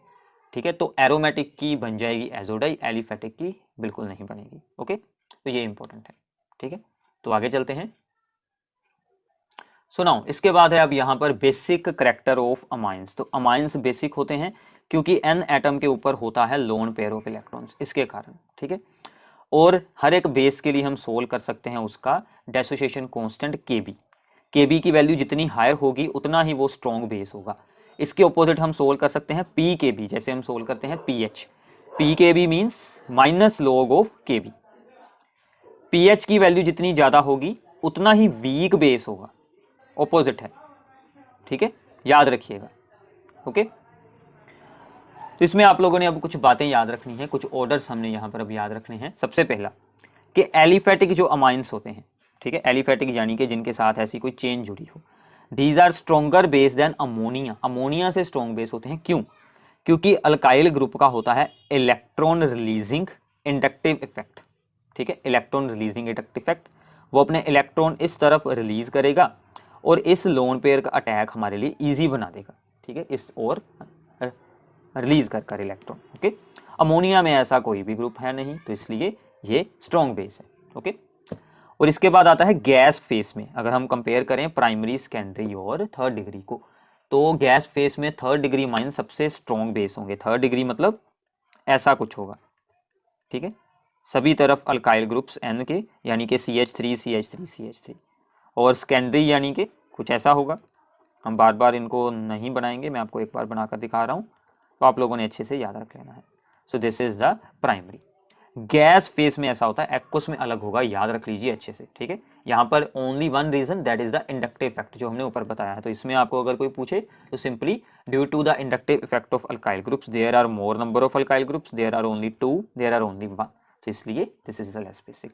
ठीक है। तो एरोमेटिक की बन जाएगी एजोडाई, एलिफेटिक की बिल्कुल नहीं बनेगी। ओके, तो ये इंपॉर्टेंट है। ठीक है, तो आगे चलते हैं। सुनाओ, इसके बाद है अब यहाँ पर बेसिक करैक्टर ऑफ अमाइंस। तो अमाइंस बेसिक होते हैं क्योंकि एन एटम के ऊपर होता है लोन पेयर ऑफ इलेक्ट्रॉन्स, इसके कारण। ठीक है, और हर एक बेस के लिए हम सोल्व कर सकते हैं उसका डेसोसिएशन कांस्टेंट केबी। केबी की वैल्यू जितनी हायर होगी उतना ही वो स्ट्रॉन्ग बेस होगा। इसके ऑपोजिट हम सोल्व कर सकते हैं पी के बी, जैसे हम सोल्व करते हैं pH. P K B means minus log of K B. PH की वैल्यू जितनी ज्यादा होगी उतना ही वीक बेस होगा, ऑपोजिट है। ठीक है, याद रखिएगा। ओके, तो इसमें आप लोगों ने अब कुछ बातें याद रखनी है, कुछ ऑर्डर्स हमने यहां पर अब याद रखने हैं। सबसे पहला कि एलिफेटिक जो अमाइंस होते हैं, ठीक है, एलिफेटिक यानी कि जिनके साथ ऐसी कोई चेन जुड़ी हो, these are stronger base than ammonia. Ammonia से स्ट्रॉन्ग बेस होते हैं। क्यों? क्योंकि अल्काइल ग्रुप का होता है इलेक्ट्रॉन रिलीजिंग इंडक्टिव इफेक्ट। ठीक है, इलेक्ट्रॉन रिलीजिंग इंडक्टिव इफेक्ट, वो अपने इलेक्ट्रॉन इस तरफ रिलीज करेगा और इस लोन पेयर का अटैक हमारे लिए इजी बना देगा। ठीक है, इस और रिलीज कर इलेक्ट्रॉन। ओके, अमोनिया में ऐसा कोई भी ग्रुप है नहीं, तो इसलिए ये स्ट्रॉन्ग बेस है। ओके, और इसके बाद आता है गैस फेस में। अगर हम कंपेयर करें प्राइमरी, सेकेंडरी और थर्ड डिग्री को, तो गैस फेस में थर्ड डिग्री अमाइन सबसे स्ट्रॉन्ग बेस होंगे। थर्ड डिग्री मतलब ऐसा कुछ होगा। ठीक है, सभी तरफ अल्काइल ग्रुप्स एन के, यानी कि CH3 CH3 CH3, और सेकेंडरी यानी कि कुछ ऐसा होगा। हम बार बार इनको नहीं बनाएंगे, मैं आपको एक बार बनाकर दिखा रहा हूँ, तो आप लोगों ने अच्छे से याद रख लेना है। So this is the primary. Gas face में ऐसा होता है, एक्वस में अलग होगा, याद रख लीजिए अच्छे से। ठीक है, यहाँ पर only one reason, that is the inductive effect, जो हमने ऊपर बताया है। तो इसमें आपको अगर कोई पूछे तो simply due to the inductive effect of alkyl groups there are more number of alkyl groups, there are only 2, there are only 1, तो इसलिए this is the less basic.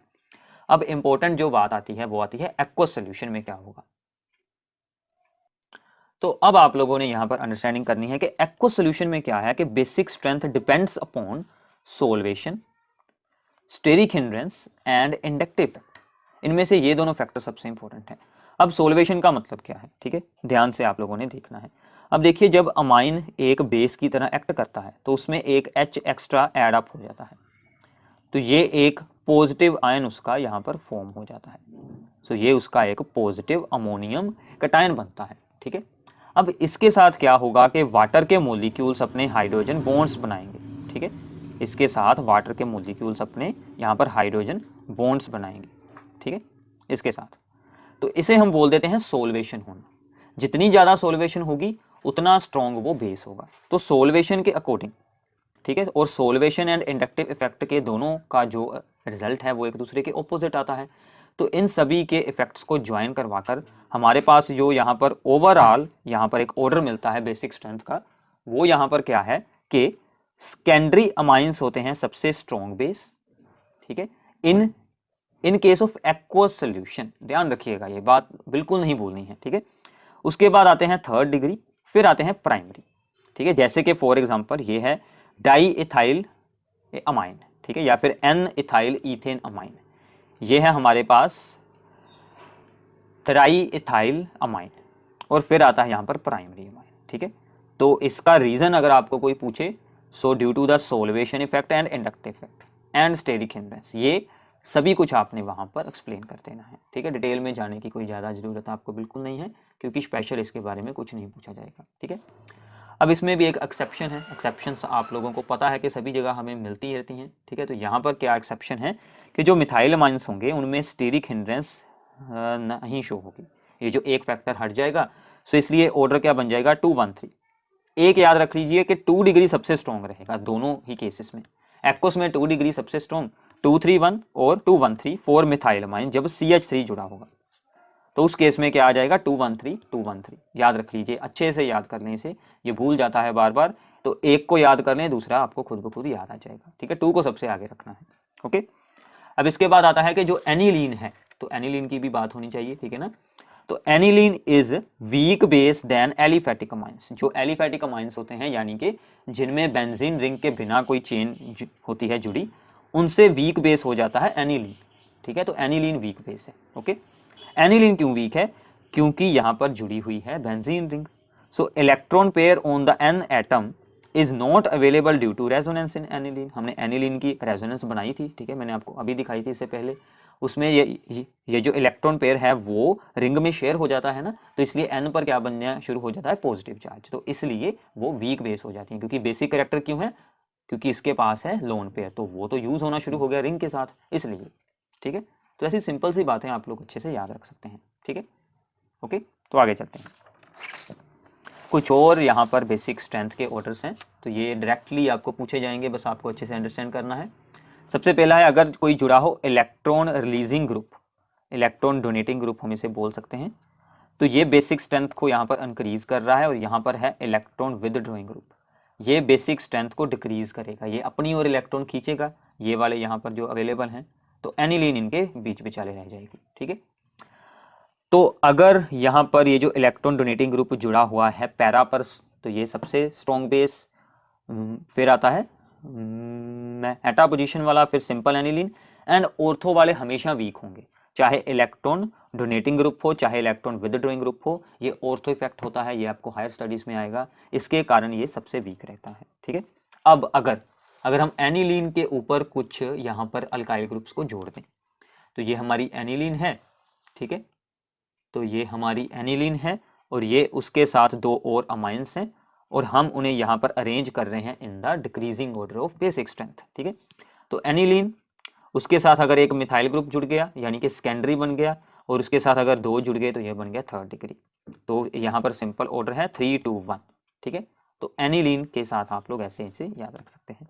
अब इंपॉर्टेंट जो बात आती है वो आती है एक्वस सोल्यूशन में क्या होगा। तो अब आप लोगों ने यहां पर अंडरस्टैंडिंग करनी है कि एक्वस सोल्यूशन में क्या है कि basic strength depends upon solvation, steric hindrance and inductive effect. इनमें से ये दोनों फैक्टर सबसे इंपॉर्टेंट है। अब सोल्वेशन का मतलब क्या है, ठीक है, ध्यान से आप लोगों ने देखना है। अब देखिए, जब अमाइन एक बेस की तरह एक्ट करता है तो उसमें एक H एक्स्ट्रा एड अप हो जाता है, तो ये एक पॉजिटिव आयन उसका यहाँ पर फॉर्म हो जाता है। सो ये उसका एक पॉजिटिव अमोनियम कटायन बनता है। ठीक है, अब इसके साथ क्या होगा कि वाटर के मॉलिक्यूल्स अपने हाइड्रोजन बॉन्ड्स बनाएंगे। ठीक है, इसके साथ वाटर के मॉलिक्यूल्स अपने यहाँ पर हाइड्रोजन बॉन्ड्स बनाएंगे। ठीक है, इसके साथ, तो इसे हम बोल देते हैं सोल्वेशन होना। जितनी ज़्यादा सोल्वेशन होगी उतना स्ट्रॉन्ग वो बेस होगा। तो सोल्वेशन के अकॉर्डिंग, ठीक है, और सोल्वेशन एंड इंडक्टिव इफेक्ट के दोनों का जो रिजल्ट है वो एक दूसरे के ऑपोजिट आता है। तो इन सभी के इफेक्ट्स को ज्वाइन करवाकर हमारे पास जो यहाँ पर ओवरऑल यहाँ पर एक ऑर्डर मिलता है बेसिक स्ट्रेंथ का, वो यहाँ पर क्या है कि सेकेंडरी अमाइंस होते हैं सबसे स्ट्रॉन्ग बेस। ठीक है, in case of aqueous solution, ध्यान रखिएगा, ये बात बिल्कुल नहीं भूलनी है। ठीक है, उसके बाद आते हैं थर्ड डिग्री, फिर आते हैं प्राइमरी। ठीक है, जैसे कि फॉर एग्जांपल ये है डाई इथाइल अमाइन, ठीक है, या फिर एन इथाइल ईथेन अमाइन। ये है हमारे पास ट्राई इथाइल अमाइन, और फिर आता है यहाँ पर प्राइमरी अमाइन। ठीक है, तो इसका रीजन अगर आपको कोई पूछे, so due to the solvation effect and inductive effect and steric hindrance, ये सभी कुछ आपने वहां पर एक्सप्लेन कर देना है। ठीक है, डिटेल में जाने की कोई ज़्यादा जरूरत आपको बिल्कुल नहीं है, क्योंकि स्पेशल इसके बारे में कुछ नहीं पूछा जाएगा। ठीक है, अब इसमें भी एक एक्सेप्शन है। एक्सेप्शंस आप लोगों को पता है कि सभी जगह हमें मिलती रहती हैं। ठीक है, तो यहाँ पर क्या एक्सेप्शन है कि जो मिथाइल अमाइंस होंगे उनमें स्टेरिक हिंड्रेंस नहीं शो होगी, ये जो एक फैक्टर हट जाएगा। सो इसलिए ऑर्डर क्या बन जाएगा 2 1 3। एक याद रख लीजिए कि 2 डिग्री सबसे स्ट्रॉन्ग रहेगा दोनों ही केसेस में। एक्वस में 2 डिग्री सबसे स्ट्रॉन्ग, 2 3 1 और 2 1 3 फॉर मिथाइल अमाइन जब CH3 जुड़ा होगा, तो उस केस में क्या आ जाएगा 2 1 3 2 1 3। याद रख लीजिए, अच्छे से याद करने से ये भूल जाता है बार बार, तो एक को याद कर लें, दूसरा आपको खुद ब खुद याद आ जाएगा। ठीक है, 2 को सबसे आगे रखना है। ओके, अब इसके बाद आता है कि जो एनिलीन है, तो एनिलीन की भी बात होनी चाहिए। ठीक है ना, तो aniline is weak base then aliphatic amines. जो एलिफेटिक अमाइंस होते हैं यानी कि जिनमें बेंजीन रिंग के बिना कोई चेन होती है जुड़ी, उनसे वीक बेस हो जाता है एनिलीन। ठीक है, तो एनिलीन वीक बेस है। ओके, एनिलीन क्यों वीक है? क्योंकि यहां पर जुड़ी हुई है benzene ring. So electron pair on the N atom is not available due to resonance in aniline. हमने एनिलीन की रेजोनेंस बनाई थी, ठीक है, मैंने आपको अभी दिखाई थी इससे पहले। उसमें ये जो इलेक्ट्रॉन पेयर है वो रिंग में शेयर हो जाता है ना, तो इसलिए एन पर क्या बनना शुरू हो जाता है, पॉजिटिव चार्ज, तो इसलिए वो वीक बेस हो जाती है। क्योंकि बेसिक कैरेक्टर क्यों है, क्योंकि इसके पास है लोन पेयर, तो वो तो यूज होना शुरू हो गया रिंग के साथ, इसलिए। ठीक है, तो ऐसी सिंपल सी बातें आप लोग अच्छे से याद रख सकते हैं। ठीक है, ओके, तो आगे चलते हैं। कुछ और यहाँ पर बेसिक स्ट्रेंथ के ऑर्डर्स हैं, तो ये डायरेक्टली आपको पूछे जाएंगे, बस आपको अच्छे से अंडरस्टैंड करना है। सबसे पहला है, अगर कोई जुड़ा हो electron releasing group, electron donating group हम इसे बोल सकते हैं, तो ये बेसिक स्ट्रेंथ को यहाँ पर इंक्रीज कर रहा है। और यहाँ पर है इलेक्ट्रॉन विदड्रॉइंग ग्रुप, ये बेसिक स्ट्रेंथ को डिक्रीज करेगा, ये अपनी ओर इलेक्ट्रॉन खींचेगा, ये वाले यहाँ पर जो अवेलेबल हैं, तो एनिलीन इनके बीच विचाले रह जाएगी। ठीक है, तो अगर यहाँ पर ये जो इलेक्ट्रॉन डोनेटिंग ग्रुप जुड़ा हुआ है पैरा पर, तो ये सबसे स्ट्रॉन्ग बेस, फिर आता है मेटा पोजीशन वाला, फिर सिंपल एनिलीन, एंड ऑर्थो वाले हमेशा वीक होंगे, चाहे इलेक्ट्रॉन डोनेटिंग ग्रुप हो चाहे इलेक्ट्रॉन विदड्रॉइंग ग्रुप हो, ये ऑर्थो इफेक्ट होता है, ये आपको हायर स्टडीज में आएगा, इसके कारण ये सबसे वीक रहता है। ठीक है, अब अगर हम एनिलीन के ऊपर कुछ यहाँ पर अल्काइल ग्रुप्स को जोड़ दें, तो ये हमारी एनिलीन है, ठीक है, तो ये हमारी एनिलीन है, और ये उसके साथ दो और अमाइंस हैं, और हम उन्हें यहाँ पर अरेंज कर रहे हैं in the decreasing order of basic strength. ठीक है, तो एनिलीन, उसके साथ अगर एक मिथाइल ग्रुप जुड़ गया यानी कि सेकेंडरी बन गया, और उसके साथ अगर दो जुड़ गए तो ये बन गया थर्ड डिग्री, तो यहाँ पर सिंपल ऑर्डर है 3 2 1। ठीक है, तो एनिलीन के साथ आप लोग ऐसे ऐसे याद रख सकते हैं।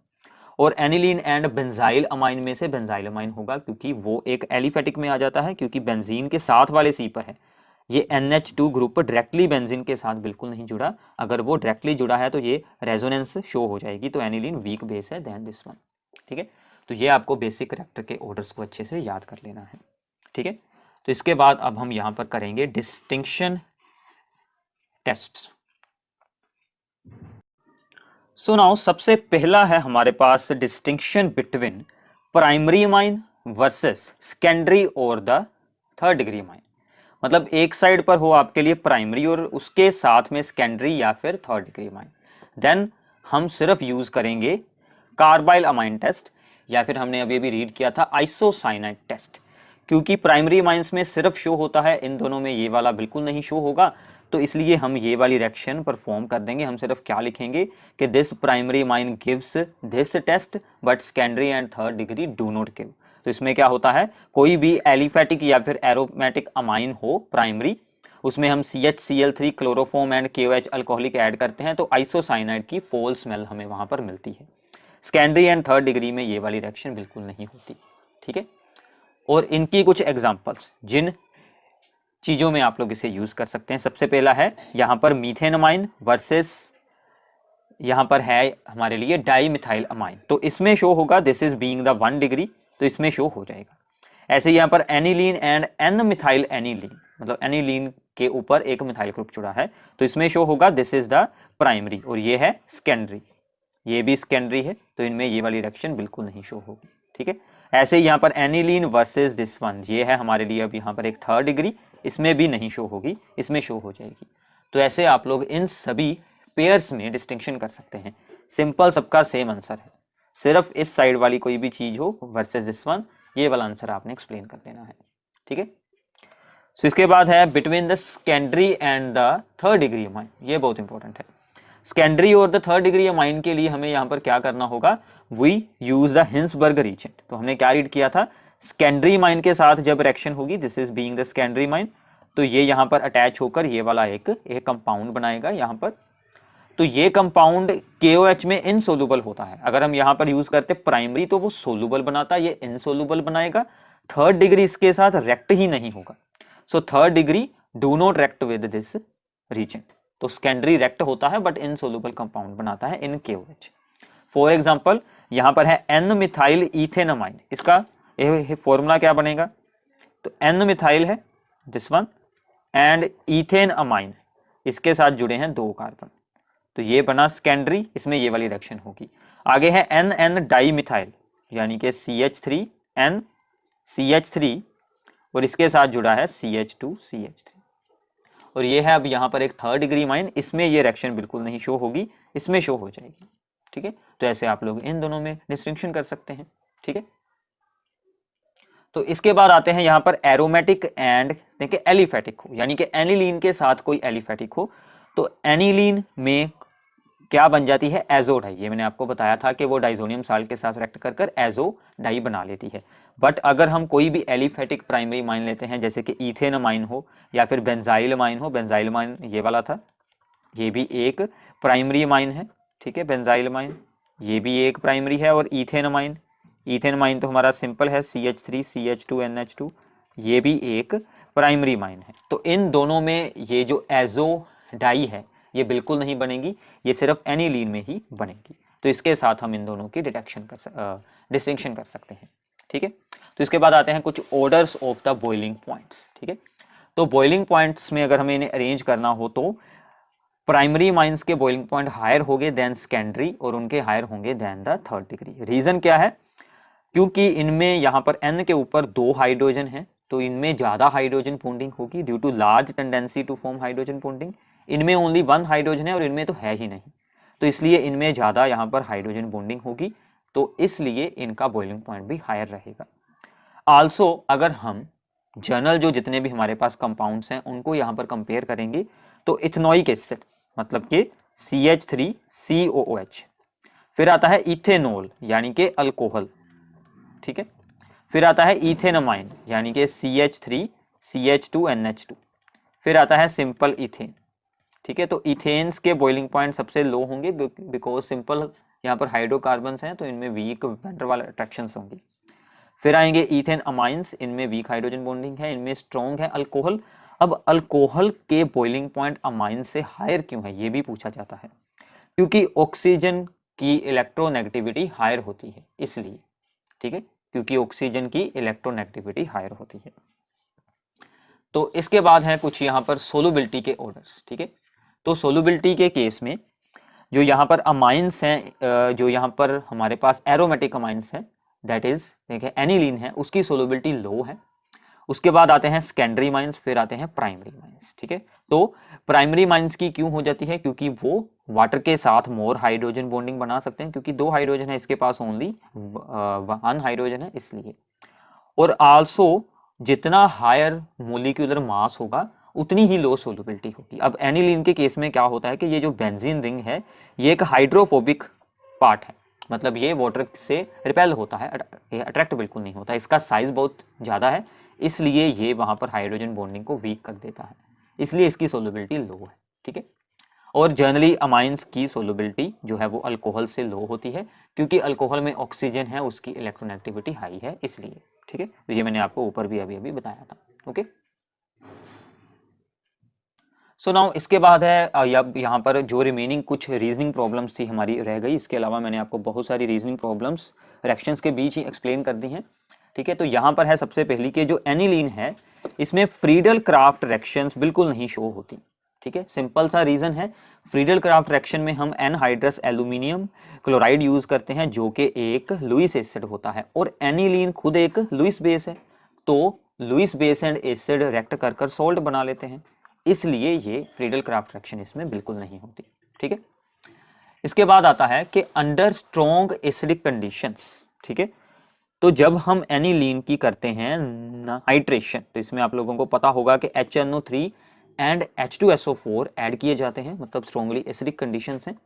और एनिलीन एंड बेंजाइल अमाइन में से बेंजाइल अमाइन होगा, क्योंकि वो एक एलिफेटिक में आ जाता है, क्योंकि बेंजीन के साथ वाले सी पर है, ये NH2 ग्रुप डायरेक्टली बेंजीन के साथ बिल्कुल नहीं जुड़ा, अगर वो डायरेक्टली जुड़ा है तो ये रेजोनेंस शो हो जाएगी, तो एनिलीन वीक बेस है देन दिस वन। ठीक है, तो ये आपको बेसिक कैरेक्टर के ऑर्डर्स को अच्छे से याद कर लेना है। ठीक है, तो इसके बाद अब हम यहां पर करेंगे डिस्टिंक्शन टेस्ट्स। सो नाउ सबसे पहला है हमारे पास distinction between primary amine versus secondary और द थर्ड डिग्री अमाइन। मतलब एक साइड पर हो आपके लिए प्राइमरी और उसके साथ में सेकेंडरी या फिर थर्ड डिग्री अमाइन, देन हम सिर्फ यूज करेंगे कार्बाइल अमाइन टेस्ट, या फिर हमने अभी अभी रीड किया था आइसोसाइनाइड टेस्ट। क्योंकि प्राइमरी अमाइंस में सिर्फ शो होता है, इन दोनों में ये वाला बिल्कुल नहीं शो होगा, तो इसलिए हम ये वाली रिएक्शन परफॉर्म कर देंगे। हम सिर्फ क्या लिखेंगे कि this primary amine gives this test but secondary and third degree do not give. तो इसमें क्या होता है, कोई भी एलिफेटिक या फिर एरोमेटिक अमाइन हो प्राइमरी, उसमें हम CHCl3 chloroform and KOH alcoholic add करते हैं, तो आइसोसाइनाइड की फोल स्मेल हमें वहां पर मिलती है। सेकेंडरी एंड थर्ड डिग्री में ये वाली रिएक्शन बिल्कुल नहीं होती। ठीक है, और इनकी कुछ एग्जांपल्स जिन चीजों में आप लोग इसे यूज कर सकते हैं, सबसे पहला है यहाँ पर मीथेन अमाइन वर्सेस यहाँ पर है हमारे लिए डाई मिथाइल अमाइन, तो इसमें शो होगा this is being the 1 degree, तो इसमें शो हो जाएगा। ऐसे यहाँ पर aniline and N methyl aniline, मतलब एनिलीन के ऊपर एक मिथाइल ग्रुप जुड़ा है, तो इसमें शो होगा दिस इज द प्राइमरी, और ये है सेकेंडरी, ये भी सेकेंडरी है, तो इनमें ये वाली रिएक्शन बिल्कुल नहीं शो होगी। ठीक है, ऐसे यहाँ पर एनिलीन वर्सेस दिस वन, ये है हमारे लिए अब यहाँ पर एक थर्ड डिग्री, इसमें भी नहीं शो होगी, इसमें शो हो जाएगी। तो ऐसे आप लोग इन सभी पेयर्स में डिस्टिंक्शन कर सकते हैं। सिंपल, सबका सेम आंसर है, सिर्फ इस साइड वाली कोई भी चीज हो वर्सेस दिस वन, ये वाला आंसर आपने एक्सप्लेन कर देना है। ठीक है, सो इसके बाद है between the secondary and the third degree amine, ये बहुत इंपॉर्टेंट है। सेकेंडरी और द थर्ड डिग्री अमाइन के लिए हमें यहाँ पर क्या करना होगा, we use the Hinsberg reagent. तो हमने क्या रीड किया था, सेकेंडरी अमाइन के साथ जब रिएक्शन होगी, this is being the secondary amine, तो ये यहाँ पर अटैच होकर ये वाला एक कंपाउंड बनाएगा यहाँ पर, तो ये कंपाउंड KOH में इनसोल्यूबल होता है। अगर हम यहाँ पर यूज करते प्राइमरी तो वो सोल्यूबल बनाता है, ये इनसोल्यूबल बनाएगा। थर्ड डिग्री इसके साथ रेक्ट ही नहीं होगा, so third degree do not react with this reagent, तो सेकेंडरी रेक्ट होता है बट इनसोल्यूबल कंपाउंड बनाता है इन KOH। फॉर एग्जांपल यहाँ पर है N मिथाइल ईथेन अमाइन, इसका फॉर्मूला क्या बनेगा, तो N मिथाइल है this one and ethane amine, इसके साथ जुड़े हैं 2 कार्बन, तो ये बना सेकेंडरी, इसमें ये वाली रिएक्शन होगी। आगे है NN डाई मिथाइल, यानी कि CH3 और इसके साथ जुड़ा है CH2CH3, और ये है अब यहाँ पर एक थर्ड डिग्री अमाइन, इसमें ये रिएक्शन बिल्कुल नहीं शो होगी, इसमें शो हो जाएगी। ठीक है, तो ऐसे आप लोग इन दोनों में डिस्टिंक्शन कर सकते हैं। ठीक है, तो इसके बाद आते हैं यहाँ पर एरोमेटिक एंड देखिए एलिफेटिक हो, यानी कि एनिलीन के साथ कोई एलिफेटिक हो, तो एनिलीन में क्या बन जाती है, एजो डाई। ये मैंने आपको बताया था कि वो डाइजोनियम साल्ट के साथ रिएक्ट कर एजो डाई बना लेती है। बट अगर हम कोई भी एलिफेटिक प्राइमरी अमाइन लेते हैं, जैसे कि ईथेन अमाइन हो या फिर बेंजाइल अमाइन हो, बेंजाइल अमाइन ये वाला था, ये भी एक प्राइमरी अमाइन है। ठीक है, बेंजाइल अमाइन ये भी एक प्राइमरी है, और ईथेन अमाइन, ईथेन अमाइन तो हमारा सिंपल है CH3 CH2NH2, ये भी एक प्राइमरी अमाइन है। तो इन दोनों में ये जो एजो डाई है ये बिल्कुल नहीं बनेगी, ये सिर्फ एनिलीन में ही बनेगी। तो इसके साथ हम इन दोनों की डिस्टिंक्शन कर सकते हैं। ठीक है, तो इसके बाद आते हैं कुछ orders of the boiling points. ठीक है, तो बॉइलिंग पॉइंट्स में अगर हमें इन्हें अरेंज करना हो तो प्राइमरी माइंस के बॉइलिंग पॉइंट हायर होंगे देन सेकेंडरी, और उनके हायर होंगे then the third degree. Reason क्या है, क्योंकि इनमें यहाँ पर N के ऊपर 2 हाइड्रोजन है, तो इनमें ज्यादा हाइड्रोजन बॉन्डिंग होगी due to large tendency to form hydrogen bonding. इनमें ओनली 1 हाइड्रोजन है और इनमें तो है ही नहीं, तो इसलिए इनमें ज्यादा यहाँ पर हाइड्रोजन बॉन्डिंग होगी, तो इसलिए इनका बॉइलिंग पॉइंट भी हायर रहेगा। आल्सो अगर हम जनरल जो जितने भी हमारे पास कंपाउंड्स हैं उनको यहाँ पर कंपेयर करेंगे, तो इथेनोइक एसिड मतलब कि CH3COOH, फिर आता है इथेनॉल यानी कि अल्कोहल। ठीक है, फिर आता है इथेनमाइन यानी कि CH3CH2NH2, फिर आता है सिंपल इथेन। ठीक है, तो इथेन्स के बॉइलिंग पॉइंट सबसे लो होंगे बिकॉज सिंपल यहाँ पर हाइड्रोकार्बन्स हैं, तो इनमें वीक वेंडर वाल अट्रैक्शंस होंगी। फिर आएंगे इथेन अमाइंस, इनमें वीक हाइड्रोजन बॉन्डिंग है, इनमें स्ट्रॉन्ग है अल्कोहल। अब अल्कोहल के बॉइलिंग पॉइंट अमाइन से हायर क्यों है, ये भी पूछा जाता है, क्योंकि ऑक्सीजन की इलेक्ट्रोनेगेटिविटी हायर होती है इसलिए। ठीक है, क्योंकि ऑक्सीजन की इलेक्ट्रोनेगेटिविटी हायर होती है। तो इसके बाद है कुछ यहाँ पर सोलुबिलिटी के ऑर्डर्स। ठीक है, तो सोलुबिलिटी के केस में जो यहाँ पर अमाइंस हैं, जो यहाँ पर हमारे पास एरोमेटिक अमाइंस हैं, दैट इज देखिए एनिलीन है, उसकी सोलुबिलिटी लो है। उसके बाद आते हैं सेकेंडरी माइंस, फिर आते हैं प्राइमरी माइंस। ठीक है, तो प्राइमरी माइंस की क्यों हो जाती है, क्योंकि वो वाटर के साथ मोर हाइड्रोजन बॉन्डिंग बना सकते हैं, क्योंकि 2 हाइड्रोजन है, इसके पास ओनली 1 हाइड्रोजन है इसलिए। और आल्सो जितना हायर मोलिक्यूलर मास होगा उतनी ही लो सोलुबिलिटी होगी। अब एनिलीन के केस में क्या होता है कि ये जो बेंजीन रिंग है ये एक हाइड्रोफोबिक पार्ट है, मतलब ये वाटर से रिपेल होता है, अट्रैक्ट बिल्कुल नहीं होता, इसका साइज बहुत ज़्यादा है, इसलिए ये वहाँ पर हाइड्रोजन बॉन्डिंग को वीक कर देता है, इसलिए इसकी सोलुबिलिटी लो है। ठीक है, और जनरली अमाइंस की सोलुबिलिटी जो है वो अल्कोहल से लो होती है, क्योंकि अल्कोहल में ऑक्सीजन है, उसकी इलेक्ट्रोनेगेटिविटी हाई है इसलिए। ठीक है, तो ये मैंने आपको ऊपर भी अभी बताया था। ओके, सो नाउ इसके बाद है यहाँ पर जो रिमेनिंग कुछ रीजनिंग प्रॉब्लम्स थी हमारी रह गई, इसके अलावा मैंने आपको बहुत सारी रीजनिंग प्रॉब्लम्स रिएक्शंस के बीच ही एक्सप्लेन कर दी हैं। ठीक है, तो यहाँ पर है सबसे पहली कि जो एनिलीन है इसमें फ्रीडल क्राफ्ट रिएक्शंस बिल्कुल नहीं शो होती। ठीक है, सिंपल सा रीजन है, फ्रीडल क्राफ्ट रिएक्शन में हम एनहाइड्रस एल्यूमिनियम क्लोराइड यूज करते हैं जो कि एक लुईस एसिड होता है, और एनिलीन खुद एक लुईस बेस है, तो Lewis base and acid react कर सॉल्ट बना लेते हैं, इसलिए ये फ्रीडल क्राफ्ट रिएक्शन इसमें बिल्कुल नहीं होती। ठीक है, इसके बाद आता है कि अंडर स्ट्रॉन्ग एसिडिक कंडीशंस। ठीक है, तो जब हम एनिलीन की करते हैं नाइट्रेशन, तो इसमें आप लोगों को पता होगा कि HNO3 एंड H2SO4 ऐड किए जाते हैं, मतलब स्ट्रॉन्गली एसिडिक कंडीशंस हैं,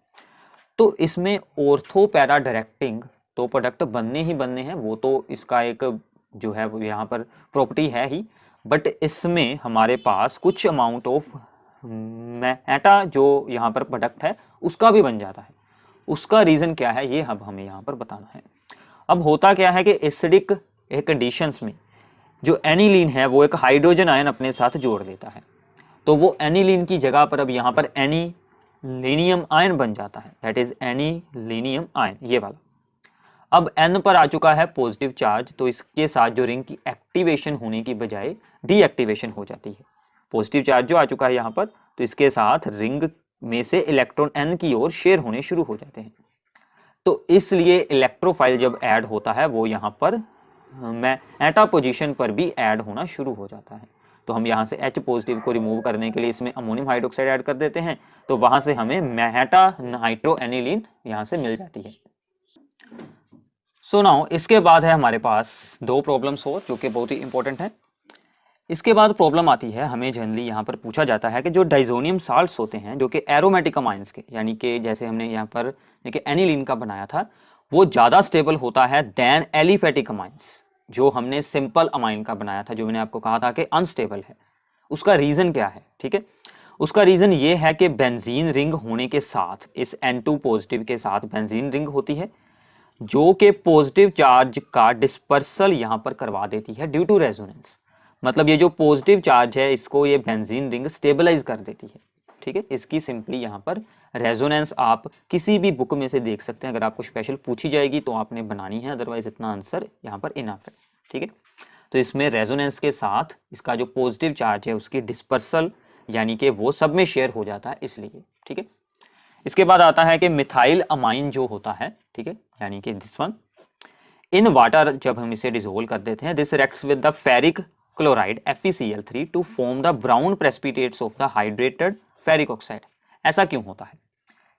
तो इसमें ऑर्थो पैरा डायरेक्टिंग तो प्रोडक्ट बनने ही बनने हैं, वो तो इसका एक जो है वो यहाँ पर प्रॉपर्टी है ही, बट इसमें हमारे पास कुछ अमाउंट ऑफ मेटा जो यहाँ पर प्रोडक्ट है उसका भी बन जाता है। उसका रीजन क्या है ये अब हमें यहाँ पर बताना है। अब होता क्या है कि एसिडिक कंडीशंस में जो एनिलीन है वो एक हाइड्रोजन आयन अपने साथ जोड़ देता है, तो वो एनिलीन की जगह पर अब यहाँ पर एनीलीनियम आयन बन जाता है, दैट इज एनीलीनियम आयन ये वाला। अब N पर आ चुका है पॉजिटिव चार्ज, तो इसके साथ जो रिंग की एक्टिवेशन होने की बजाय डीएक्टिवेशन हो जाती है। पॉजिटिव चार्ज जो आ चुका है यहाँ पर, तो इसके साथ रिंग में से इलेक्ट्रॉन N की ओर शेयर होने शुरू हो जाते हैं, तो इसलिए इलेक्ट्रोफाइल जब ऐड होता है वो यहाँ पर एटा पोजीशन पर भी ऐड होना शुरू हो जाता है। तो हम यहाँ से H पॉजिटिव को रिमूव करने के लिए इसमें अमोनियम हाइड्रोक्साइड ऐड कर देते हैं, तो वहां से हमें मेटा नाइट्रोएनिलीन यहाँ से मिल जाती है। सो नाउ इसके बाद है हमारे पास दो प्रॉब्लम्स हो जो कि बहुत ही इंपॉर्टेंट है। इसके बाद प्रॉब्लम आती है, हमें जनरली यहाँ पर पूछा जाता है कि जो डाइजोनियम साल्ट्स होते हैं जो कि एरोमेटिक अमाइंस के, यानी कि जैसे हमने यहाँ पर देखिए एनिलीन का बनाया था, वो ज़्यादा स्टेबल होता है देन एलिफेटिक अमाइंस जो हमने सिंपल अमाइन का बनाया था, जो मैंने आपको कहा था कि अनस्टेबल है। उसका रीज़न क्या है? ठीक है, उसका रीज़न ये है कि बेंजीन रिंग होने के साथ इस N2 पॉजिटिव के साथ बेंजीन रिंग होती है जो कि पॉजिटिव चार्ज का डिस्पर्सल यहाँ पर करवा देती है ड्यू टू रेजोनेंस। मतलब ये जो पॉजिटिव चार्ज है इसको ये बेंजीन रिंग स्टेबलाइज कर देती है। ठीक है, इसकी सिंपली यहाँ पर रेजोनेंस आप किसी भी बुक में से देख सकते हैं। अगर आपको स्पेशल पूछी जाएगी तो आपने बनानी है, अदरवाइज इतना आंसर यहाँ पर इनफ है। ठीक है, तो इसमें रेजोनेंस के साथ इसका जो पॉजिटिव चार्ज है उसकी डिस्पर्सल यानी कि वो सब में शेयर हो जाता है, इसलिए। ठीक है, इसके बाद आता है कि मिथाइल अमाइन जो होता है, ठीक है, यानी कि दिस वन इन वाटर, जब हम इसे डिसोल्व कर देते हैं, this reacts with the ferric chloride FeCl3 to form the brown precipitates of the hydrated ferric oxide. ऐसा क्यों होता है,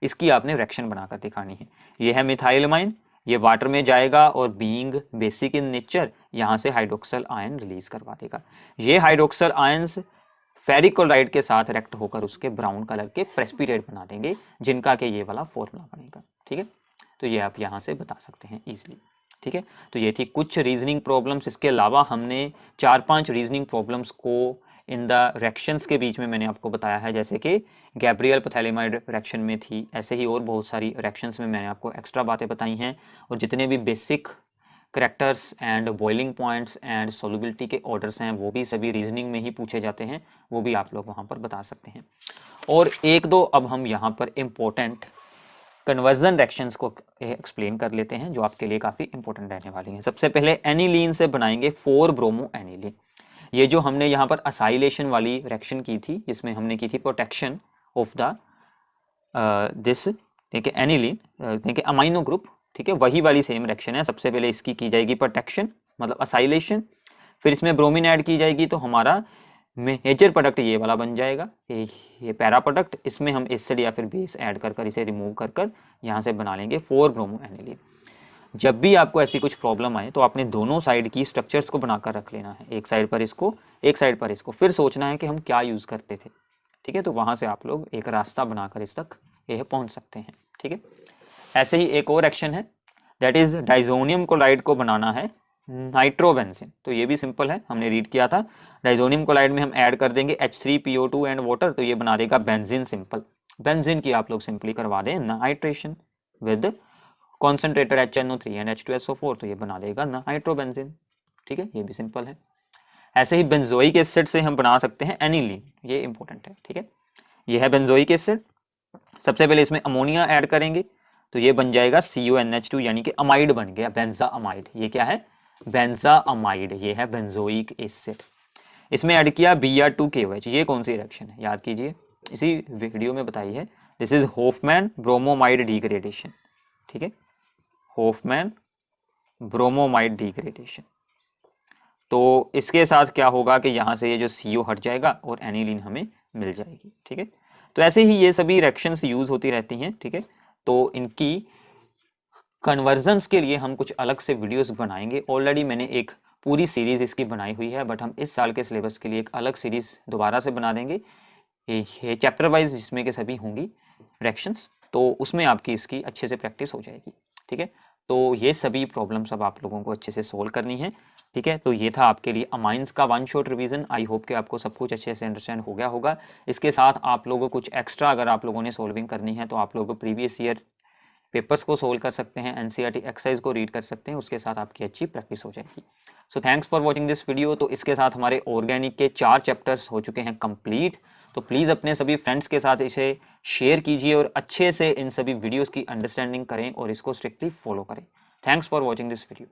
इसकी आपने रिएक्शन बनाकर दिखानी है। ये है मिथाइल अमाइन, ये वाटर में जाएगा और बीइंग बेसिक इन नेचर यहाँ से हाइड्रोक्सल आयन रिलीज करवा देगा। ये हाइड्रोक्सल आयंस फेरिक क्लोराइड के साथ रिएक्ट होकर उसके ब्राउन कलर के प्रेसिपिटेट बना देंगे, जिनका कि ये वाला फॉर्मूला बनेगा। ठीक है, तो ये आप यहाँ से बता सकते हैं इजीली। ठीक है, तो ये थी कुछ रीजनिंग प्रॉब्लम्स। इसके अलावा हमने 4-5 रीजनिंग प्रॉब्लम्स को इन द रिएक्शंस के बीच में मैंने आपको बताया है, जैसे कि गैब्रियल पैथेलेमाइड रिएक्शन में थी, ऐसे ही और बहुत सारी रिएक्शंस में मैंने आपको एक्स्ट्रा बातें बताई हैं। और जितने भी basic characters and boiling points and solubility के ऑर्डर्स हैं वो भी सभी रीजनिंग में ही पूछे जाते हैं, वो भी आप लोग वहाँ पर बता सकते हैं। और एक दो अब हम यहाँ पर इम्पोर्टेंट कन्वर्जन रिएक्शंस को एक्सप्लेन कर लेते हैं जो आपके लिए काफ़ी इंपॉर्टेंट रहने वाली हैं। सबसे पहले एनिलीन से बनाएंगे 4 ब्रोमो एनिलीन। ये जो हमने यहाँ पर असाइलेशन वाली रिएक्शन की थी, जिसमें हमने की थी प्रोटेक्शन ऑफ द दिस, ठीक है, एनिलीन, देखिए अमाइनो ग्रुप, ठीक है, वही वाली सेम रिएक्शन है। सबसे पहले इसकी की जाएगी प्रोटेक्शन मतलब असाइलेशन, फिर इसमें ब्रोमीन ऐड की जाएगी तो हमारा मेजर प्रोडक्ट ये वाला बन जाएगा, ये पैरा प्रोडक्ट। इसमें हम एसिड या फिर बेस ऐड कर कर इसे रिमूव कर कर यहाँ से बना लेंगे 4 ब्रोमो एनिलीन। जब भी आपको ऐसी कुछ प्रॉब्लम आए तो आपने दोनों साइड की स्ट्रक्चर्स को बनाकर रख लेना है, एक साइड पर इसको, एक साइड पर इसको, फिर सोचना है कि हम क्या यूज़ करते थे। ठीक है, तो वहाँ से आप लोग एक रास्ता बनाकर इस तक यह पहुँच सकते हैं। ठीक है, ऐसे ही एक और एक्शन है, दैट इज डाइजोनियम क्लोराइड को बनाना है नाइट्रोबेंजीन। तो ये भी सिंपल है, हमने रीड किया था। डाइजोनियम क्लोराइड में हम ऐड कर देंगे H3PO2 एंड वाटर, तो ये बना देगा बेंजीन। सिंपल बेंजीन की आप लोग सिंपली करवा दें nitration with concentrated HNO3 and H2SO4, तो ये बना देगा नाइट्रोबेंजीन। ठीक है, ये भी सिंपल है। ऐसे ही बेंजोइक एसिड से हम बना सकते हैं एनिलीन, ये इंपॉर्टेंट है। ठीक है, ये है बेंजोइक एसिड। सबसे पहले इसमें अमोनिया ऐड करेंगे तो ये बन जाएगा CuNH2 यानी कि अमाइड बन गया, बेंजा अमाइड। ये क्या है? बेंजा अमाइड, ये है बेंजोइक एसिड। इसमें ऐड किया Br2KOH। ये कौन सी रिएक्शन है याद कीजिए, इसी वीडियो में बताई है। This is Hofmann bromamide degradation. ठीक है, होफमैन ब्रोमोमाइड डिग्रेडेशन। तो इसके साथ क्या होगा कि यहाँ से ये जो CO हट जाएगा और एनिलीन हमें मिल जाएगी। ठीक है, तो ऐसे ही ये सभी रिएक्शंस यूज होती रहती हैं। ठीक है, तो इनकी कन्वर्जन्स के लिए हम कुछ अलग से वीडियोस बनाएंगे। ऑलरेडी मैंने एक पूरी सीरीज इसकी बनाई हुई है, बट हम इस साल के सिलेबस के लिए एक अलग सीरीज दोबारा से बना देंगे, ये चैप्टर वाइज, जिसमें के सभी होंगी रिएक्शंस, तो उसमें आपकी इसकी अच्छे से प्रैक्टिस हो जाएगी। ठीक है, तो ये सभी प्रॉब्लम्स अब आप लोगों को अच्छे से सोल्व करनी है। ठीक है, तो ये था आपके लिए अमाइंस का 1 शॉट रिवीजन। आई होप कि आपको सब कुछ अच्छे से अंडरस्टैंड हो गया होगा। इसके साथ आप लोगों को कुछ एक्स्ट्रा अगर आप लोगों ने सोल्विंग करनी है तो आप लोग प्रीवियस ईयर पेपर्स को सोल्व कर सकते हैं, NCERT एक्सरसाइज को रीड कर सकते हैं, उसके साथ आपकी अच्छी प्रैक्टिस हो जाएगी। So thanks for watching this video. तो इसके साथ हमारे ऑर्गेनिक के 4 चैप्टर्स हो चुके हैं कंप्लीट। तो प्लीज़ अपने सभी फ्रेंड्स के साथ इसे शेयर कीजिए और अच्छे से इन सभी वीडियोस की अंडरस्टैंडिंग करें और इसको स्ट्रिक्टली फॉलो करें। Thanks for watching this video.